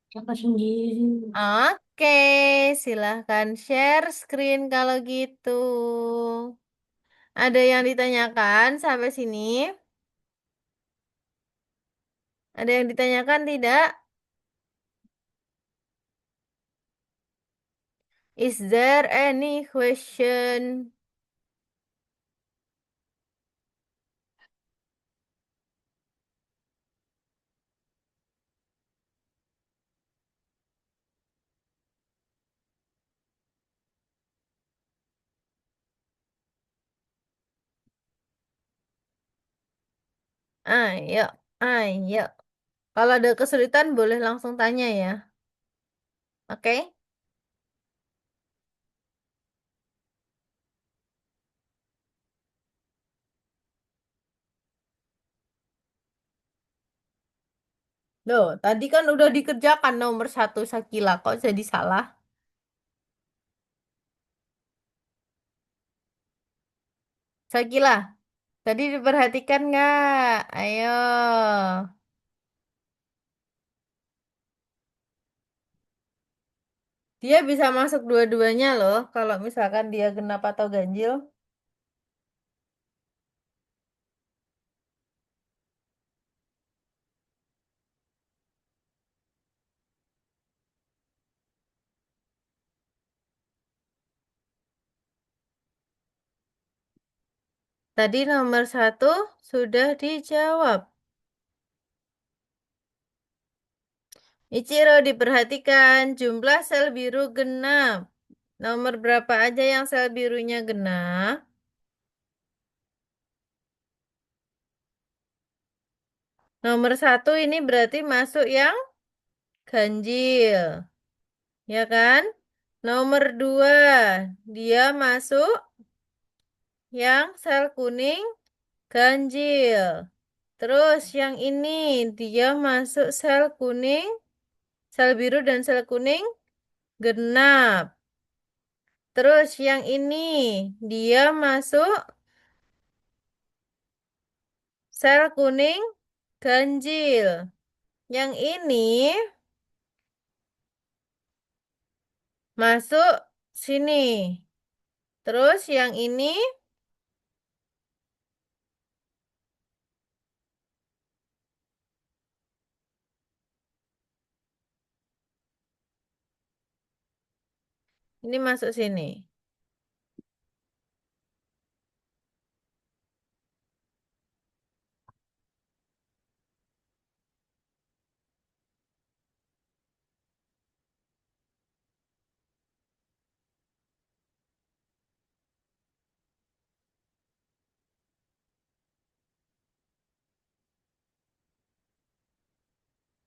Siapa sendiri? Oke, silahkan share screen kalau gitu. Ada yang ditanyakan sampai sini? Ada yang ditanyakan tidak? Is there any question? Ayo, ayo. Kalau ada kesulitan boleh langsung tanya ya. Oke? Loh, tadi kan udah dikerjakan nomor satu Sakila. Kok jadi salah? Sakila, tadi diperhatikan nggak? Ayo. Dia bisa masuk dua-duanya loh. Kalau misalkan dia genap atau ganjil. Tadi nomor satu sudah dijawab. Ichiro diperhatikan. Jumlah sel biru genap. Nomor berapa aja yang sel birunya genap? Nomor satu ini berarti masuk yang ganjil. Ya kan? Nomor dua, dia masuk yang sel kuning ganjil. Terus yang ini, dia masuk sel kuning, sel biru dan sel kuning genap. Terus yang ini, dia masuk sel kuning ganjil. Yang ini masuk sini. Terus yang ini masuk sini.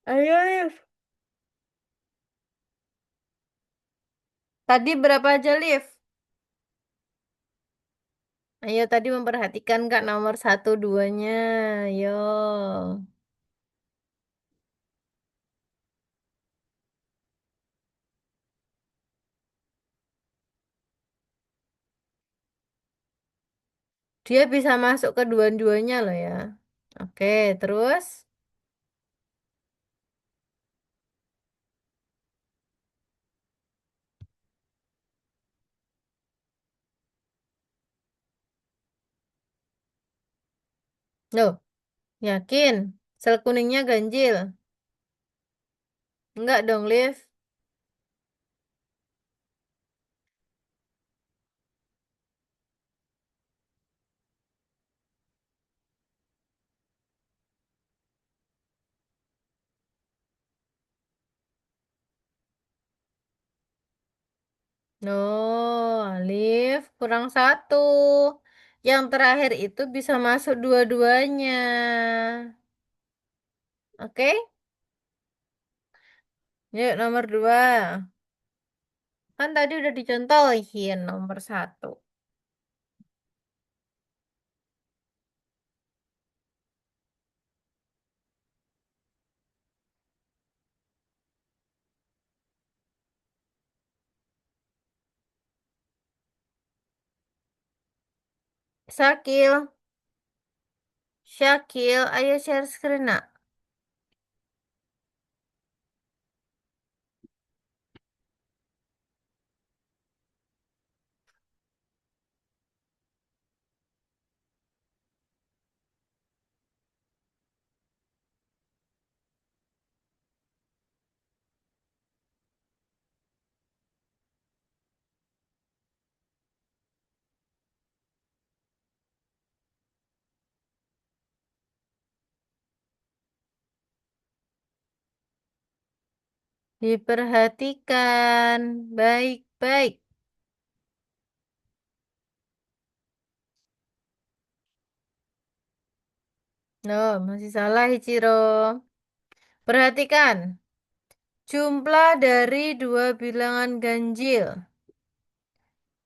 Ayo, Liv. Tadi berapa aja, Liv? Ayo tadi memperhatikan Kak nomor satu duanya. Ayo. Dia bisa masuk ke dua-duanya loh ya. Oke, terus? Loh, yakin? Sel kuningnya ganjil? Enggak dong, Liv. No, Liv, kurang satu. Yang terakhir itu bisa masuk dua-duanya. Oke? Yuk, nomor dua. Kan tadi udah dicontohin nomor satu. Sakil, Syakil, ayo share screen nak. Diperhatikan baik-baik. No, masih salah Ichiro. Perhatikan. Jumlah dari dua bilangan ganjil.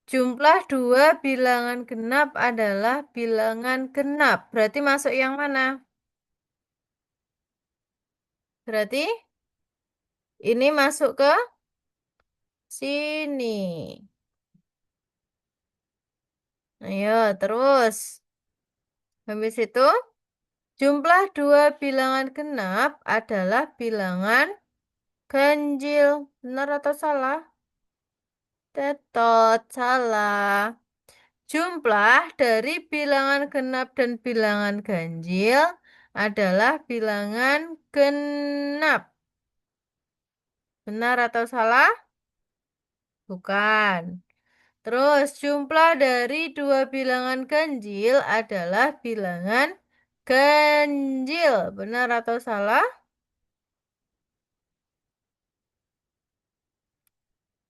Jumlah dua bilangan genap adalah bilangan genap. Berarti masuk yang mana? Berarti ini masuk ke sini. Ayo, terus. Habis itu, jumlah dua bilangan genap adalah bilangan ganjil. Benar atau salah? Tetot, salah. Jumlah dari bilangan genap dan bilangan ganjil adalah bilangan genap. Benar atau salah? Bukan. Terus, jumlah dari dua bilangan ganjil adalah bilangan ganjil. Benar atau salah?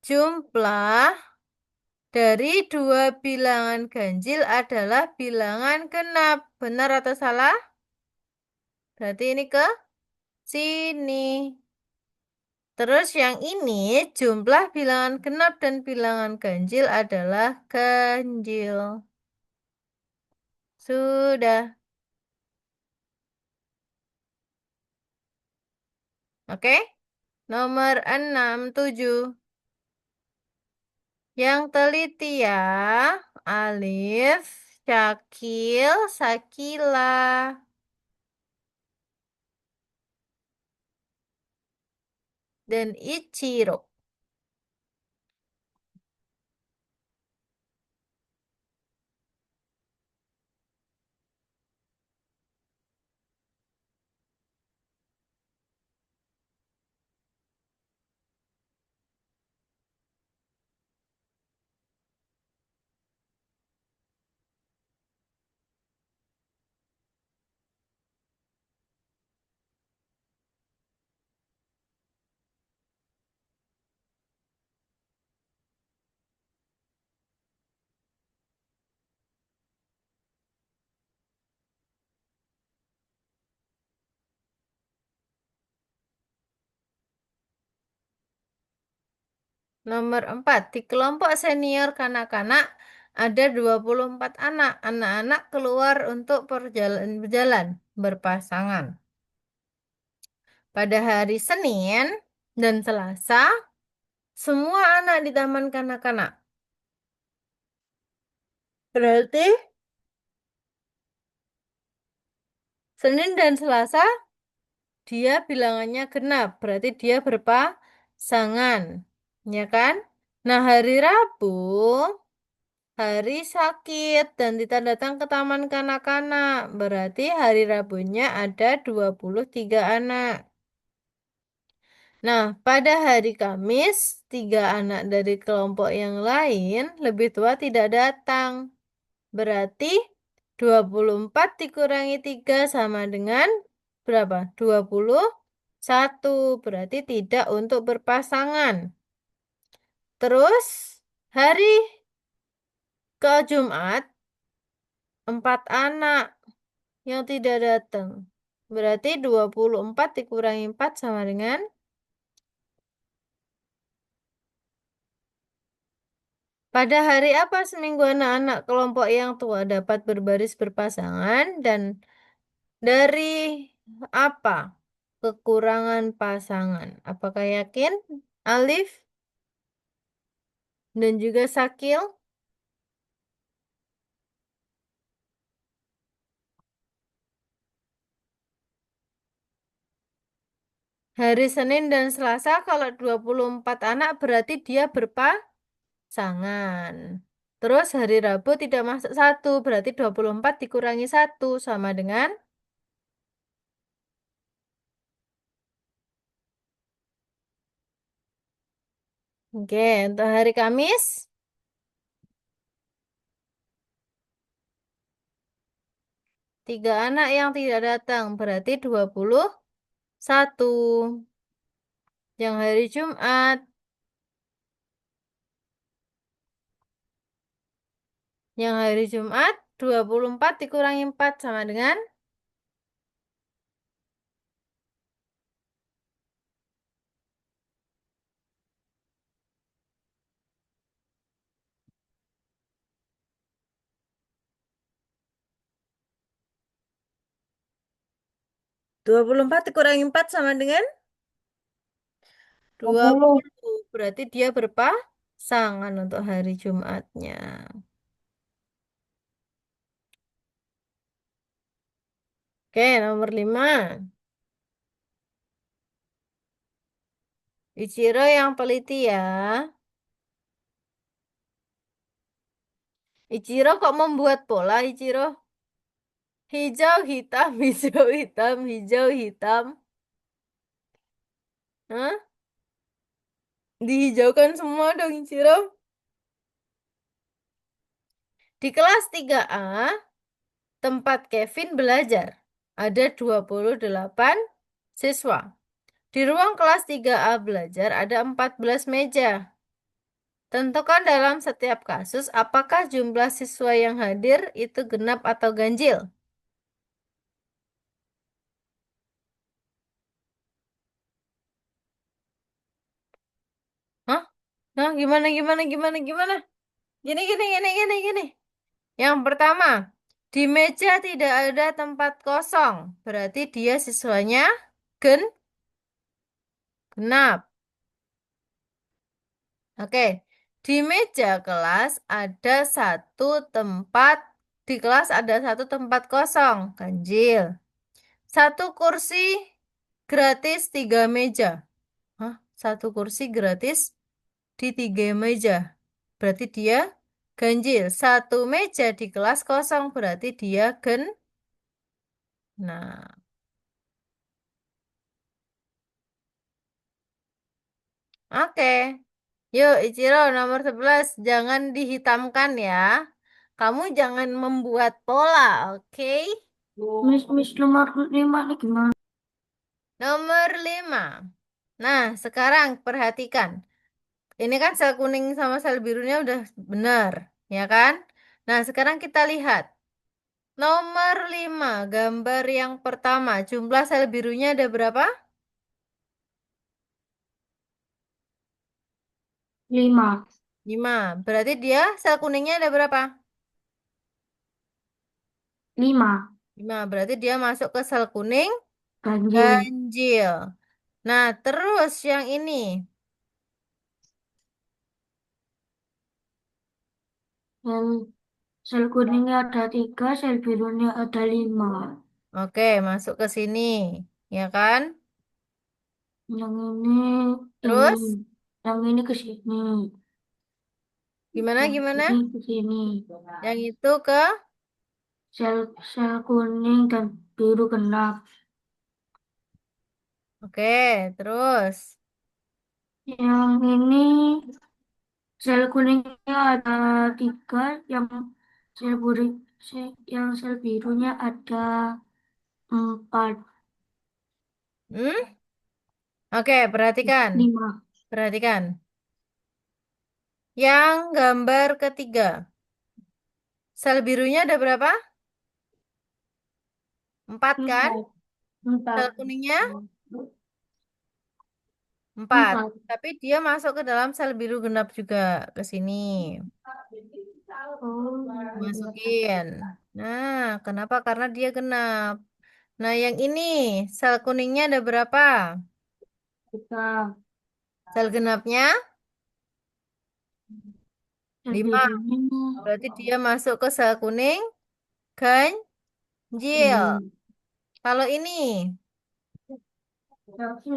Jumlah dari dua bilangan ganjil adalah bilangan genap. Benar atau salah? Berarti ini ke sini. Terus yang ini jumlah bilangan genap dan bilangan ganjil adalah ganjil. Sudah. Oke? Nomor 6, 7. Yang teliti ya. Alif, Syakil, Sakila. Dan Ichiro. Nomor 4. Di kelompok senior kanak-kanak ada 24 anak. Anak-anak keluar untuk berjalan berpasangan. Pada hari Senin dan Selasa, semua anak di taman kanak-kanak. Berarti Senin dan Selasa dia bilangannya genap. Berarti dia berpasangan. Ya kan? Nah, hari Rabu, hari sakit dan kita datang ke taman kanak-kanak. Berarti hari Rabunya ada 23 anak. Nah, pada hari Kamis, 3 anak dari kelompok yang lain lebih tua tidak datang. Berarti 24 dikurangi 3 sama dengan berapa? 21. Berarti tidak untuk berpasangan. Terus, hari ke Jumat, 4 anak yang tidak datang. Berarti 24 dikurangi 4 sama dengan pada hari apa seminggu anak-anak kelompok yang tua dapat berbaris berpasangan dan dari apa kekurangan pasangan? Apakah yakin? Alif dan juga Sakil? Hari Senin dan Selasa kalau 24 anak berarti dia berpasangan. Terus hari Rabu tidak masuk satu, berarti 24 dikurangi satu sama dengan oke, untuk hari Kamis 3 anak yang tidak datang berarti 21. Yang hari Jumat. Yang hari Jumat 24 dikurangi 4 sama dengan 24 dikurangi 4 sama dengan 20. 20. Berarti dia berpasangan untuk hari Jumatnya. Oke, nomor 5. Ichiro yang teliti ya. Ichiro kok membuat pola, Ichiro? Hijau, hitam, hijau, hitam, hijau, hitam. Hah? Dihijaukan semua dong, Ichiro. Di kelas 3A, tempat Kevin belajar, ada 28 siswa. Di ruang kelas 3A belajar ada 14 meja. Tentukan dalam setiap kasus apakah jumlah siswa yang hadir itu genap atau ganjil. Hah? Nah, gimana, gimana, gimana, gimana? Gini, gini, gini, gini, gini. Yang pertama, di meja tidak ada tempat kosong. Berarti dia siswanya gen genap. Oke, di meja kelas ada satu tempat, di kelas ada satu tempat kosong, ganjil. Satu kursi gratis 3 meja. Hah? Satu kursi gratis di 3 meja. Berarti dia ganjil. Satu meja di kelas kosong berarti dia gen. Nah, oke. Yuk, Ichiro nomor 11. Jangan dihitamkan ya. Kamu jangan membuat pola, oke? Miss nomor 5 nih gimana? Nomor 5. Nah, sekarang perhatikan. Ini kan sel kuning sama sel birunya udah benar, ya kan? Nah, sekarang kita lihat. Nomor 5, gambar yang pertama. Jumlah sel birunya ada berapa? 5. 5. Berarti dia sel kuningnya ada berapa? 5. 5. Berarti dia masuk ke sel kuning Ganjil. ganjil. Nah, terus yang ini. Sel, sel kuningnya ada 3, sel birunya ada 5. Oke, masuk ke sini. Ya kan? Yang ini, Terus, yang ini ke sini, gimana, yang gimana? ini ke sini. Yang itu ke? Sel sel kuning dan biru genap. Oke, terus. Yang ini sel kuningnya ada 3, yang sel biru, yang sel birunya ada 4, Hmm? Oke, perhatikan. 5. Perhatikan. Yang gambar ketiga. Sel birunya ada berapa? 4 kan? 4. Sel 4. kuningnya 4. 4. Tapi dia masuk ke dalam sel biru genap juga ke sini. Oh, Masukin. Nah, kenapa? Karena dia genap. Nah, yang ini sel kuningnya ada berapa? kita Sel genapnya sel 5. birunya Berarti dia masuk ke sel kuning ganjil. ini. Kalau ini, Tapi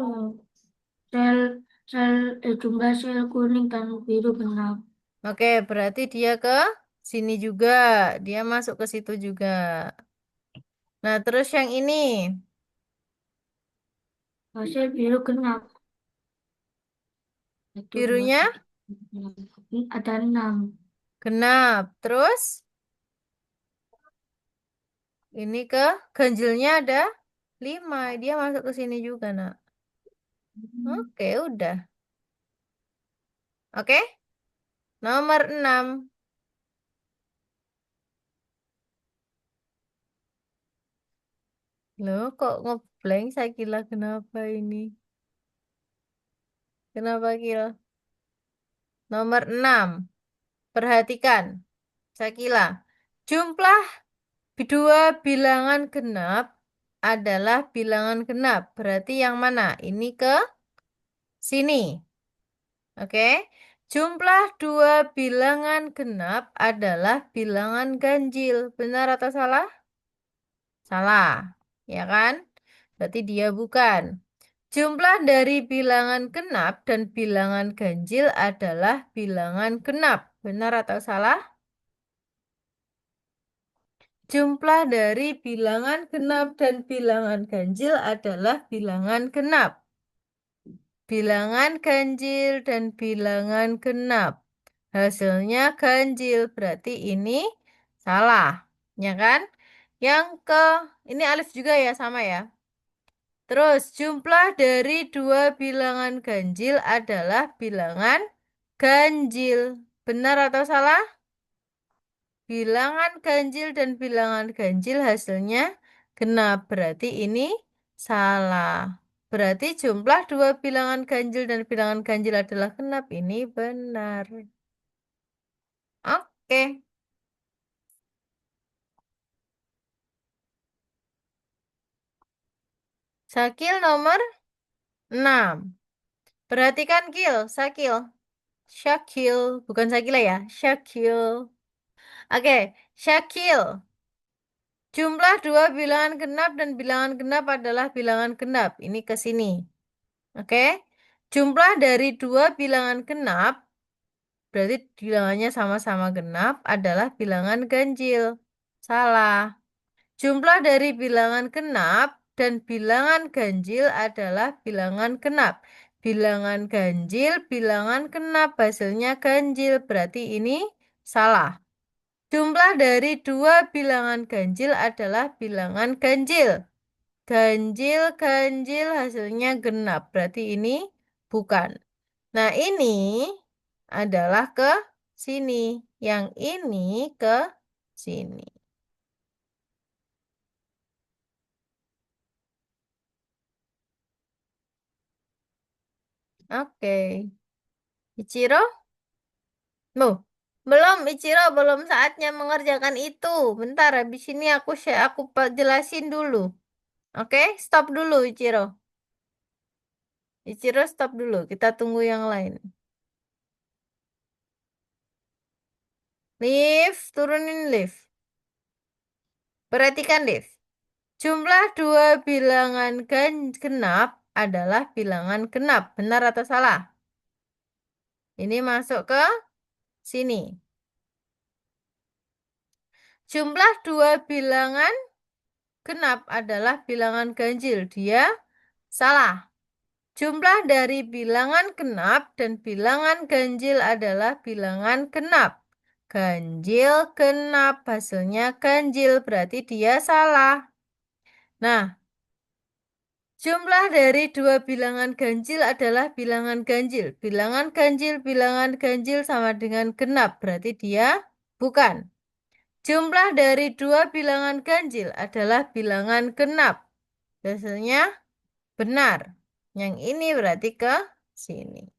sel sel jumlah sel kuning dan biru genap. oke, berarti dia ke sini juga. Dia masuk ke situ juga. Nah, terus yang ini, Sel biru genap. Itu dua birunya tiga. Ini ada 6. genap. Terus ini ke ganjilnya ada 5. Dia masuk ke sini juga, nak. Oke, udah. Oke, nomor 6. Loh, kok ngeblank? Saya kira kenapa ini? Kenapa kira? Nomor 6. Perhatikan. Saya kira. Jumlah dua bilangan genap adalah bilangan genap. Berarti yang mana? Ini ke sini. Oke. Jumlah dua bilangan genap adalah bilangan ganjil. Benar atau salah? Salah. Ya kan? Berarti dia bukan. Jumlah dari bilangan genap dan bilangan ganjil adalah bilangan genap. Benar atau salah? Jumlah dari bilangan genap dan bilangan ganjil adalah bilangan genap. Bilangan ganjil dan bilangan genap. Hasilnya ganjil, berarti ini salah. Ya kan? Yang ke, ini alif juga ya, sama ya. Terus, jumlah dari dua bilangan ganjil adalah bilangan ganjil. Benar atau salah? Bilangan ganjil dan bilangan ganjil hasilnya genap. Berarti ini salah. Berarti jumlah dua bilangan ganjil dan bilangan ganjil adalah genap. Ini benar. Oke. Sakil nomor 6. Perhatikan Kil, Sakil. Syakil, bukan Sakila ya. Syakil. Oke, Syakil. Jumlah dua bilangan genap dan bilangan genap adalah bilangan genap. Ini ke sini. Oke. Jumlah dari dua bilangan genap, berarti bilangannya sama-sama genap, adalah bilangan ganjil. Salah. Jumlah dari bilangan genap dan bilangan ganjil adalah bilangan genap. Bilangan ganjil, bilangan genap, hasilnya ganjil. Berarti ini salah. Jumlah dari dua bilangan ganjil adalah bilangan ganjil. Ganjil, ganjil, hasilnya genap. Berarti ini bukan. Nah, ini adalah ke sini. Yang ini ke sini. Oke. Ichiro? Loh, belum Ichiro, belum saatnya mengerjakan itu. Bentar, habis ini aku jelasin dulu. Oke, stop dulu Ichiro. Ichiro stop dulu. Kita tunggu yang lain. Lift, turunin lift. Perhatikan lift. Jumlah dua bilangan genap adalah bilangan genap. Benar atau salah? Ini masuk ke sini. Jumlah dua bilangan genap adalah bilangan ganjil. Dia salah. Jumlah dari bilangan genap dan bilangan ganjil adalah bilangan genap. Ganjil, genap, hasilnya ganjil. Berarti dia salah. Nah, jumlah dari dua bilangan ganjil adalah bilangan ganjil. Bilangan ganjil sama dengan genap. Berarti dia bukan. Jumlah dari dua bilangan ganjil adalah bilangan genap. Hasilnya benar. Yang ini berarti ke sini.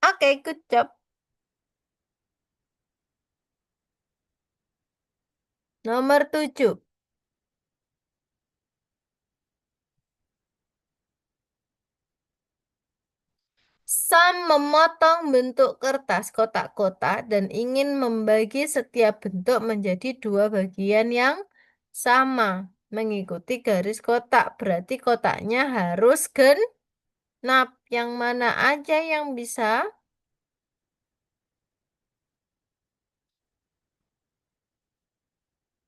Oke, good job. Nomor 7. Sam memotong bentuk kertas kotak-kotak dan ingin membagi setiap bentuk menjadi dua bagian yang sama. Mengikuti garis kotak. Berarti kotaknya harus genap. Yang mana aja yang bisa?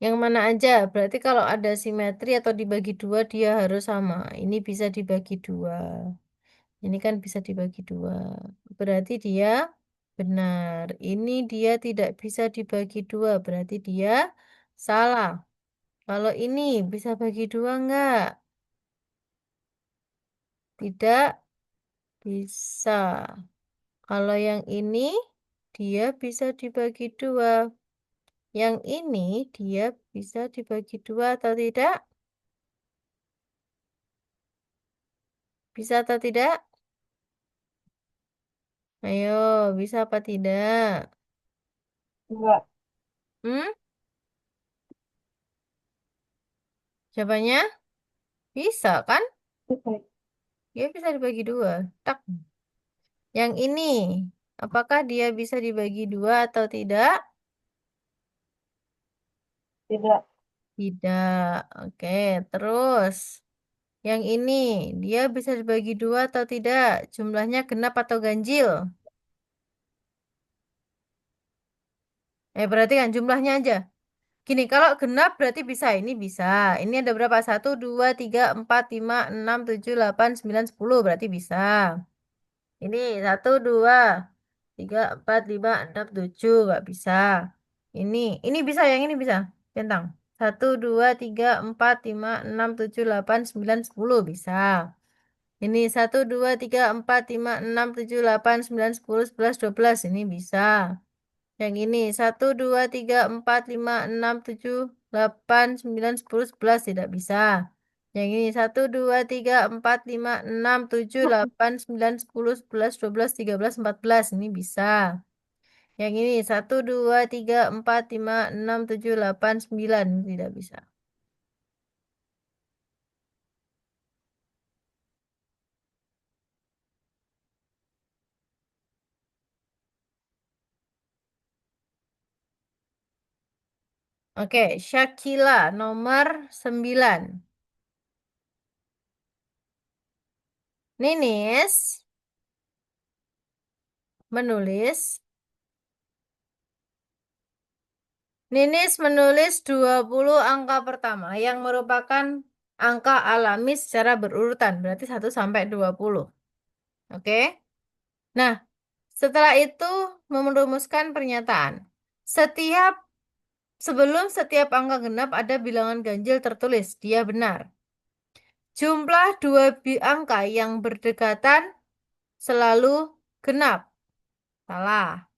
Yang mana aja? Berarti kalau ada simetri atau dibagi dua dia harus sama. Ini bisa dibagi dua. Ini kan bisa dibagi dua. Berarti dia benar. Ini dia tidak bisa dibagi dua. Berarti dia salah. Kalau ini bisa bagi dua enggak? Tidak bisa. Kalau yang ini dia bisa dibagi dua. Yang ini dia bisa dibagi dua atau tidak? Bisa atau tidak? Ayo, bisa apa tidak? Enggak. Hmm? Jawabannya bisa kan? Oke. Dia bisa dibagi dua. Tak. Yang ini, apakah dia bisa dibagi dua atau tidak? Tidak. Tidak. Oke, terus. Yang ini, dia bisa dibagi dua atau tidak? Jumlahnya genap atau ganjil? Perhatikan jumlahnya aja. Gini, kalau genap berarti bisa. Ini bisa. Ini ada berapa? Satu, dua, tiga, empat, lima, enam, tujuh, delapan, sembilan, 10. Berarti bisa. Ini satu, dua, tiga, empat, lima, enam, tujuh. Nggak bisa. Ini bisa. Yang ini bisa. Centang. Satu, dua, tiga, empat, lima, enam, tujuh, delapan, sembilan, 10. Bisa. Ini satu, dua, tiga, empat, lima, enam, tujuh, delapan, sembilan, 10, 11, 12. Ini bisa. Yang ini satu, dua, tiga, empat, lima, enam, tujuh, delapan, sembilan, 10, 11 tidak bisa. Yang ini satu, dua, tiga, empat, lima, enam, tujuh, delapan, sembilan, 10, 11, 12, 13, 14 ini bisa. Yang ini satu, dua, tiga, empat, lima, enam, tujuh, delapan, 9 tidak bisa. Oke, Syakila nomor 9. Ninis menulis Ninis menulis 20 angka pertama yang merupakan angka alami secara berurutan, berarti 1 sampai 20. Oke? Nah, setelah itu merumuskan pernyataan. Setiap sebelum setiap angka genap ada bilangan ganjil tertulis, dia benar. Jumlah dua angka yang berdekatan selalu genap. Salah.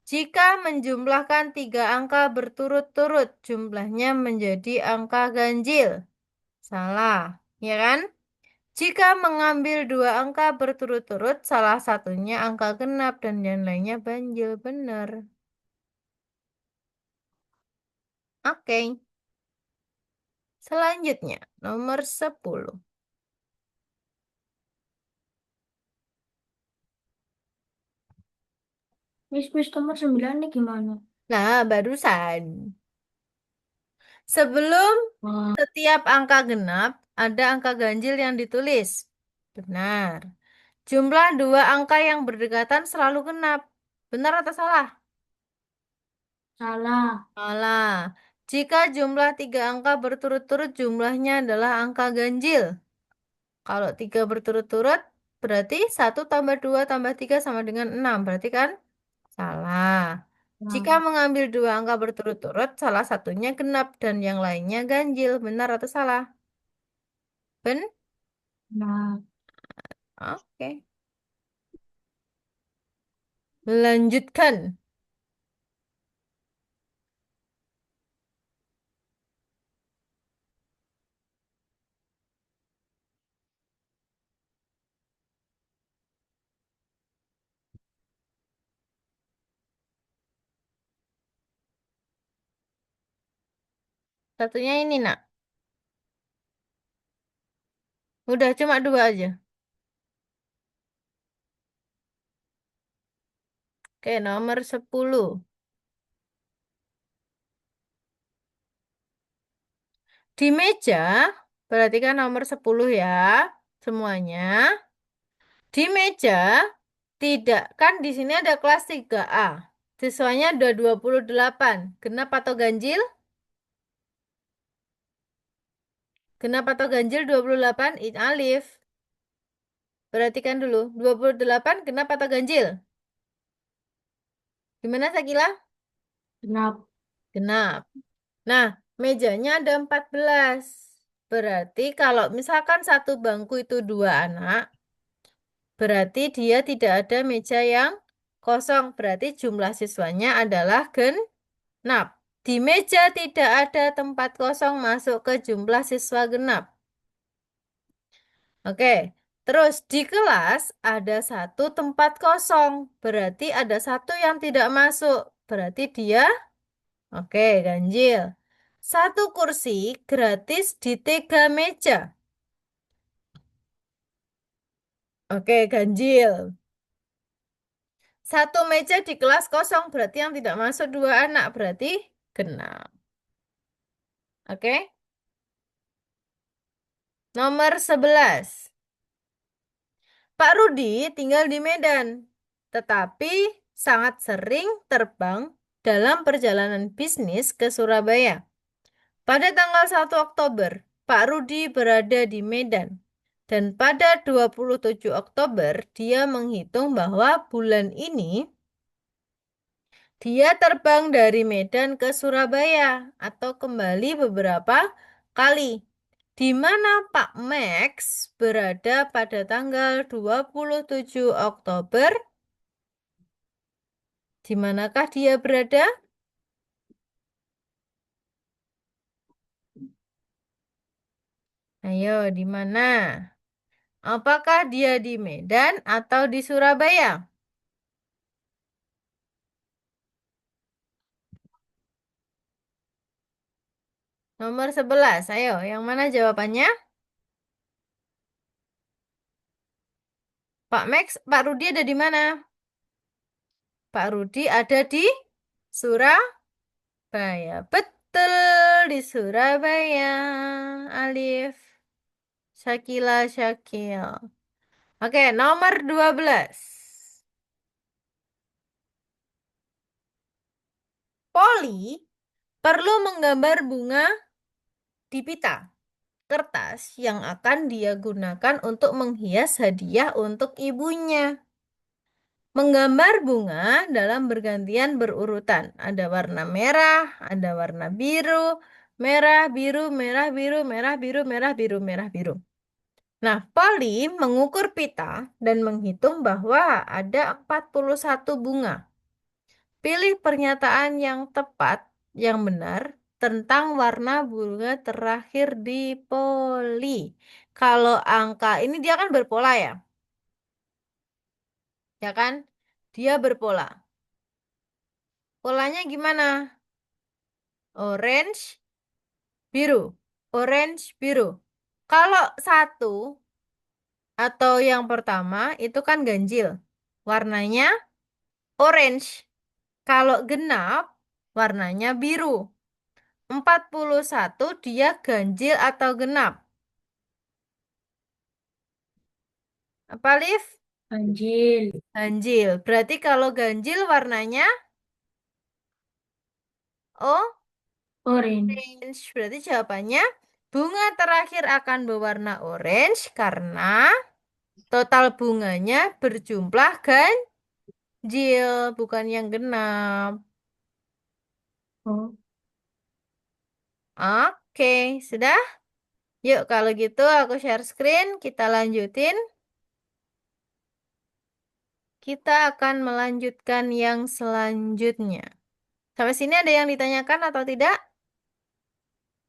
Jika menjumlahkan tiga angka berturut-turut, jumlahnya menjadi angka ganjil. Salah, ya kan? Jika mengambil dua angka berturut-turut, salah satunya angka genap dan yang lainnya ganjil. Benar. Oke. Selanjutnya, nomor 10. Miss nomor 9 nih gimana? Nah, barusan. Sebelum Wah, setiap angka genap, ada angka ganjil yang ditulis. Benar. Jumlah dua angka yang berdekatan selalu genap. Benar atau salah? salah. Salah. Jika jumlah tiga angka berturut-turut, jumlahnya adalah angka ganjil. Kalau tiga berturut-turut, berarti satu tambah dua tambah tiga sama dengan 6. Berarti kan? Salah. Jika Nah, mengambil dua angka berturut-turut, salah satunya genap dan yang lainnya ganjil. Benar atau salah? Ben? nah. Oke. Lanjutkan. Satunya ini, nak. Udah cuma dua aja. Oke, nomor 10. Di meja, berarti kan nomor 10 ya, semuanya. Di meja, tidak. Kan di sini ada kelas 3A. Siswanya ada 28. Genap atau ganjil? Genap atau ganjil 28? Alif. Perhatikan dulu. 28 genap atau ganjil? Gimana Sakila? Genap. Genap. Nah, mejanya ada 14. Berarti kalau misalkan satu bangku itu dua anak, berarti dia tidak ada meja yang kosong. Berarti jumlah siswanya adalah genap. Di meja tidak ada tempat kosong masuk ke jumlah siswa genap. Oke, terus di kelas ada satu tempat kosong. Berarti ada satu yang tidak masuk. Berarti dia, oke, ganjil. Satu kursi gratis di 3 meja. Oke, ganjil. Satu meja di kelas kosong, berarti yang tidak masuk dua anak, berarti genap. Oke, nomor 11. Pak Rudi tinggal di Medan, tetapi sangat sering terbang dalam perjalanan bisnis ke Surabaya. Pada tanggal 1 Oktober, Pak Rudi berada di Medan. Dan pada 27 Oktober, dia menghitung bahwa bulan ini dia terbang dari Medan ke Surabaya atau kembali beberapa kali. Di mana Pak Max berada pada tanggal 27 Oktober? Di manakah dia berada? Ayo, di mana? Apakah dia di Medan atau di Surabaya? Nomor 11. Ayo, yang mana jawabannya? Pak Max, Pak Rudi ada di mana? Pak Rudi ada di Surabaya. Betul, di Surabaya. Alif, Syakila, Syakil. Oke, nomor 12. Poli perlu menggambar bunga di pita kertas yang akan dia gunakan untuk menghias hadiah untuk ibunya. Menggambar bunga dalam bergantian berurutan. Ada warna merah, ada warna biru, merah, biru, merah, biru, merah, biru, merah, biru, merah, biru. Nah, Poli mengukur pita dan menghitung bahwa ada 41 bunga. Pilih pernyataan yang tepat, yang benar, tentang warna bunga terakhir di Poli. Kalau angka, ini dia kan berpola ya? Ya kan? Dia berpola. Polanya gimana? Orange, biru. Orange, biru. Kalau satu atau yang pertama itu kan ganjil. Warnanya orange. Kalau genap, warnanya biru. 41 dia ganjil atau genap? Apa, Liv? Ganjil. Ganjil. Berarti kalau ganjil warnanya Orange. orange. Berarti jawabannya bunga terakhir akan berwarna orange karena total bunganya berjumlah ganjil, bukan yang genap. Oh, Oke, sudah? Yuk, kalau gitu aku share screen, kita lanjutin. Kita akan melanjutkan yang selanjutnya. Sampai sini ada yang ditanyakan atau tidak?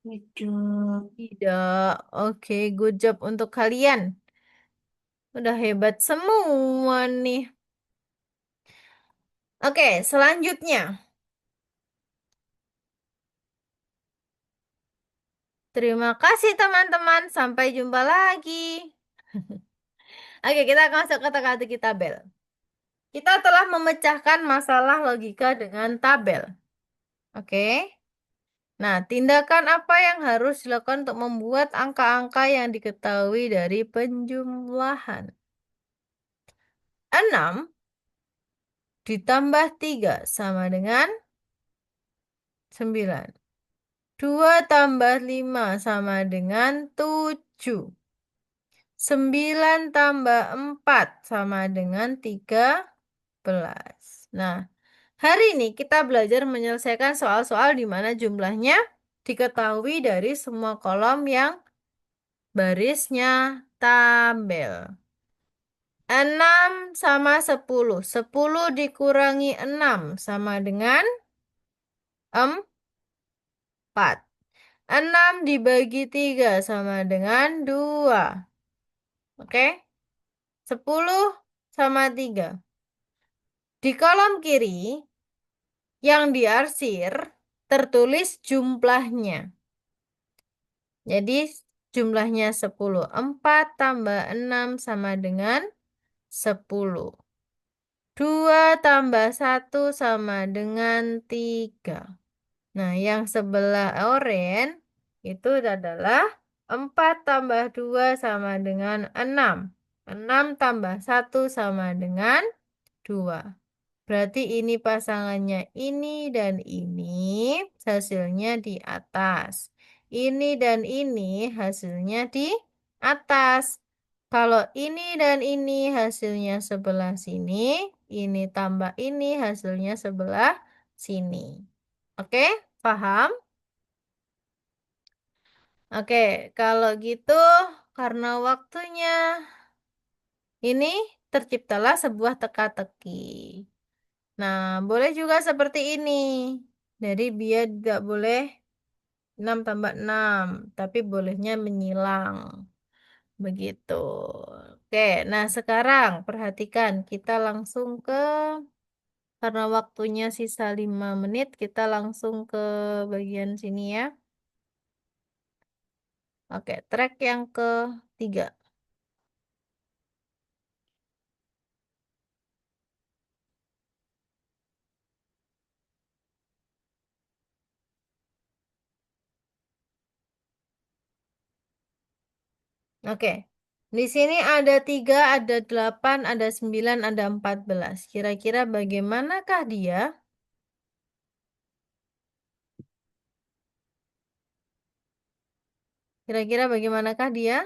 hidup. Tidak. Oke, good job untuk kalian. Udah hebat semua nih. Oke, selanjutnya. Terima kasih teman-teman. Sampai jumpa lagi. Oke, kita akan masuk ke teka-teki tabel. Kita telah memecahkan masalah logika dengan tabel. Oke. Nah, tindakan apa yang harus dilakukan untuk membuat angka-angka yang diketahui dari penjumlahan? 6 ditambah 3 sama dengan 9. 2 tambah 5 sama dengan 7. 9 tambah 4 sama dengan 13. Nah, hari ini kita belajar menyelesaikan soal-soal di mana jumlahnya diketahui dari semua kolom yang barisnya tabel. 6 sama 10. 10 dikurangi 6 sama dengan 4. 6 dibagi 3 sama dengan 2. Oke? 10 sama 3. Di kolom kiri yang diarsir tertulis jumlahnya. Jadi jumlahnya 10. 4 tambah 6 sama dengan 10. 2 tambah 1 sama dengan 3. Nah, yang sebelah oranye itu adalah 4 tambah 2 sama dengan 6. 6 tambah 1 sama dengan 2. Berarti ini pasangannya ini dan ini hasilnya di atas. Ini dan ini hasilnya di atas. Kalau ini dan ini hasilnya sebelah sini, ini tambah ini hasilnya sebelah sini. Oke, paham? Oke, kalau gitu karena waktunya ini terciptalah sebuah teka-teki. Nah, boleh juga seperti ini. Jadi biar tidak boleh 6 tambah 6, tapi bolehnya menyilang. Begitu. Oke, nah sekarang perhatikan kita langsung karena waktunya sisa 5 menit, kita langsung ke bagian sini ya. Oke, track yang ketiga. Oke, di sini ada 3, ada 8, ada 9, ada 14. Kira-kira bagaimanakah dia? Kira-kira bagaimanakah dia?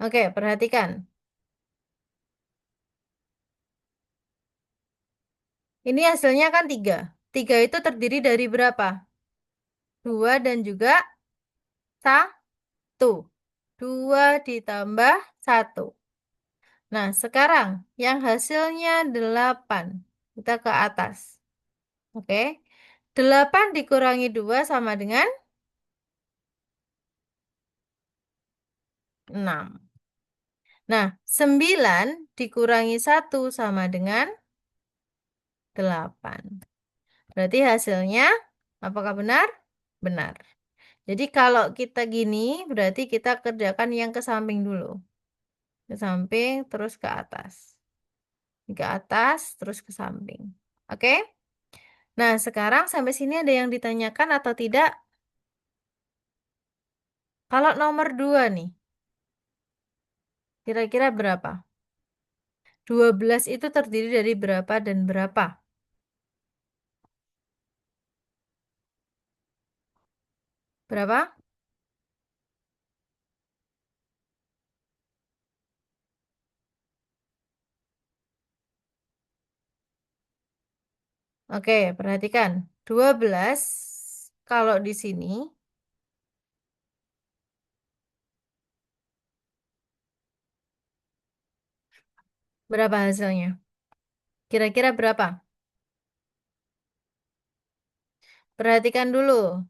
Oke, perhatikan. Ini hasilnya kan 3. 3 itu terdiri dari berapa? 2 dan juga 1. 2 ditambah 1. Nah, sekarang yang hasilnya 8. Kita ke atas. Oke. 8 dikurangi 2 sama dengan 6. Nah, 9 dikurangi 1 sama dengan 8. Berarti hasilnya apakah benar? Benar. Jadi kalau kita gini, berarti kita kerjakan yang ke samping dulu. Ke samping, terus ke atas. Ke atas, terus ke samping. Oke? Nah, sekarang sampai sini ada yang ditanyakan atau tidak? Kalau nomor 2 nih, kira-kira berapa? 12 itu terdiri dari berapa dan berapa? Berapa? Oke, perhatikan. 12 kalau di sini berapa hasilnya? Kira-kira berapa? Perhatikan dulu.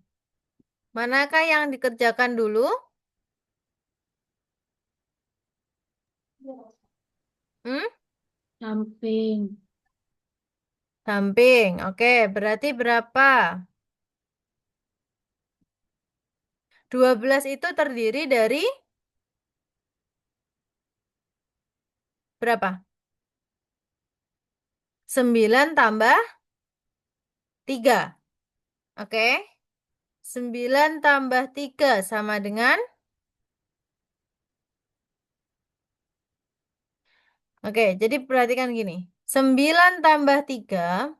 Manakah yang dikerjakan dulu? Hmm? Samping. Samping. Oke, berarti berapa? 12 itu terdiri dari berapa? 9 tambah 3. Oke. 9 tambah 3 sama dengan? Oke, jadi perhatikan gini. 9 tambah 3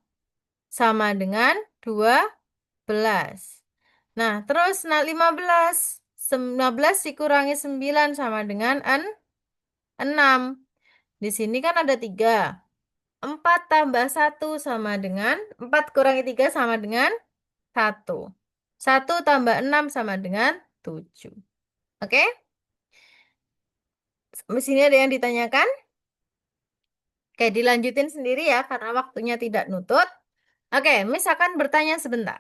sama dengan 12. Nah, terus 15. 15 dikurangi 9 sama dengan 6. Di sini kan ada 3. 4 tambah 1 sama dengan 4 kurangi 3 sama dengan 1. 1 tambah 6 sama dengan 7. Oke? Di sini ada yang ditanyakan? Oke, dilanjutin sendiri ya karena waktunya tidak nutut. Oke, Miss akan bertanya sebentar.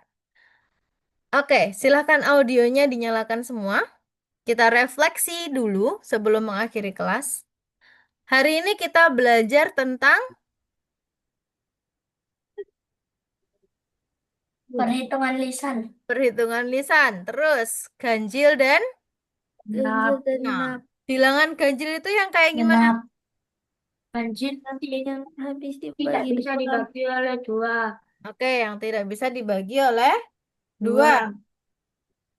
Oke, silahkan audionya dinyalakan semua. Kita refleksi dulu sebelum mengakhiri kelas. Hari ini kita belajar tentang Perhitungan lisan. perhitungan lisan. Terus, ganjil dan Ganjil Genap. dan nah, genap. bilangan ganjil itu yang kayak gimana? Genap. Ganjil Yang habis tidak dibagi bisa dua. dibagi oleh 2. Oke, yang tidak bisa dibagi oleh 2.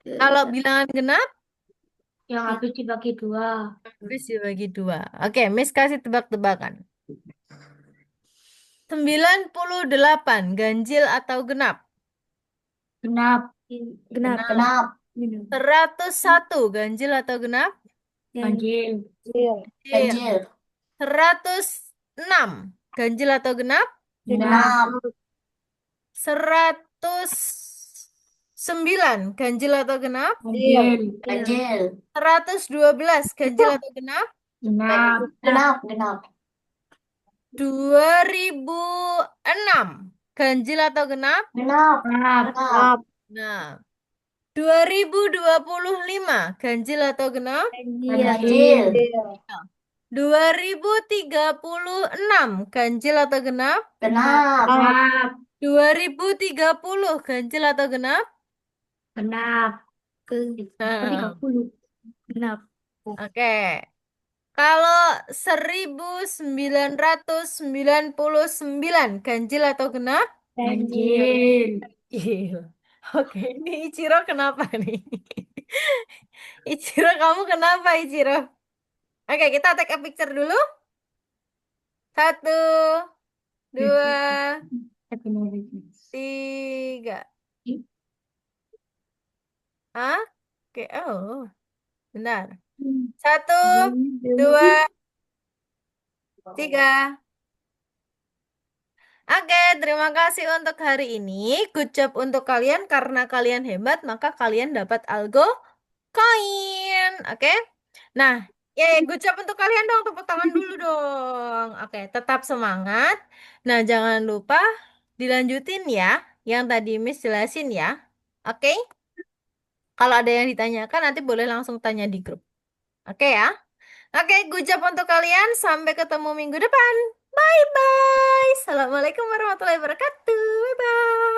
2. Kalau bilangan genap, Yang habis dibagi 2. habis dibagi 2. Oke, Miss kasih tebak-tebakan. 98, ganjil atau genap? Genap. Genap. Genap. Genap. 101, ganjil atau genap? Ganjil. Ganjil. 106, ganjil atau genap? Genap. 109, ganjil atau genap? Ganjil. Ganjil. 112, ganjil atau genap? Genap. Genap. 2006, ganjil atau genap? Genap. Genap. Nah, 2025, ganjil atau genap? Ganjil. 2036, ganjil atau genap? Genap. Genap. 2030, ganjil atau genap? Genap. Nah, 30. Genap. Oke. Kalau 1999, ganjil atau genap? Ganjil. Iya. Oke, ini Ichiro kenapa nih? Ichiro, kamu kenapa Ichiro? Oke, kita take a picture dulu. 1, 2, 3. Oke, oh, benar. 1, 2, 3. Oke, terima kasih untuk hari ini. Good job untuk kalian karena kalian hebat, maka kalian dapat algo koin. Oke. Nah, good job untuk kalian dong. Tepuk tangan dulu dong. Oke, tetap semangat. Nah, jangan lupa dilanjutin ya yang tadi Miss jelasin ya. Oke? Kalau ada yang ditanyakan nanti boleh langsung tanya di grup. Oke ya? Oke, good job untuk kalian. Sampai ketemu minggu depan. Bye-bye. Assalamualaikum warahmatullahi wabarakatuh. Bye-bye.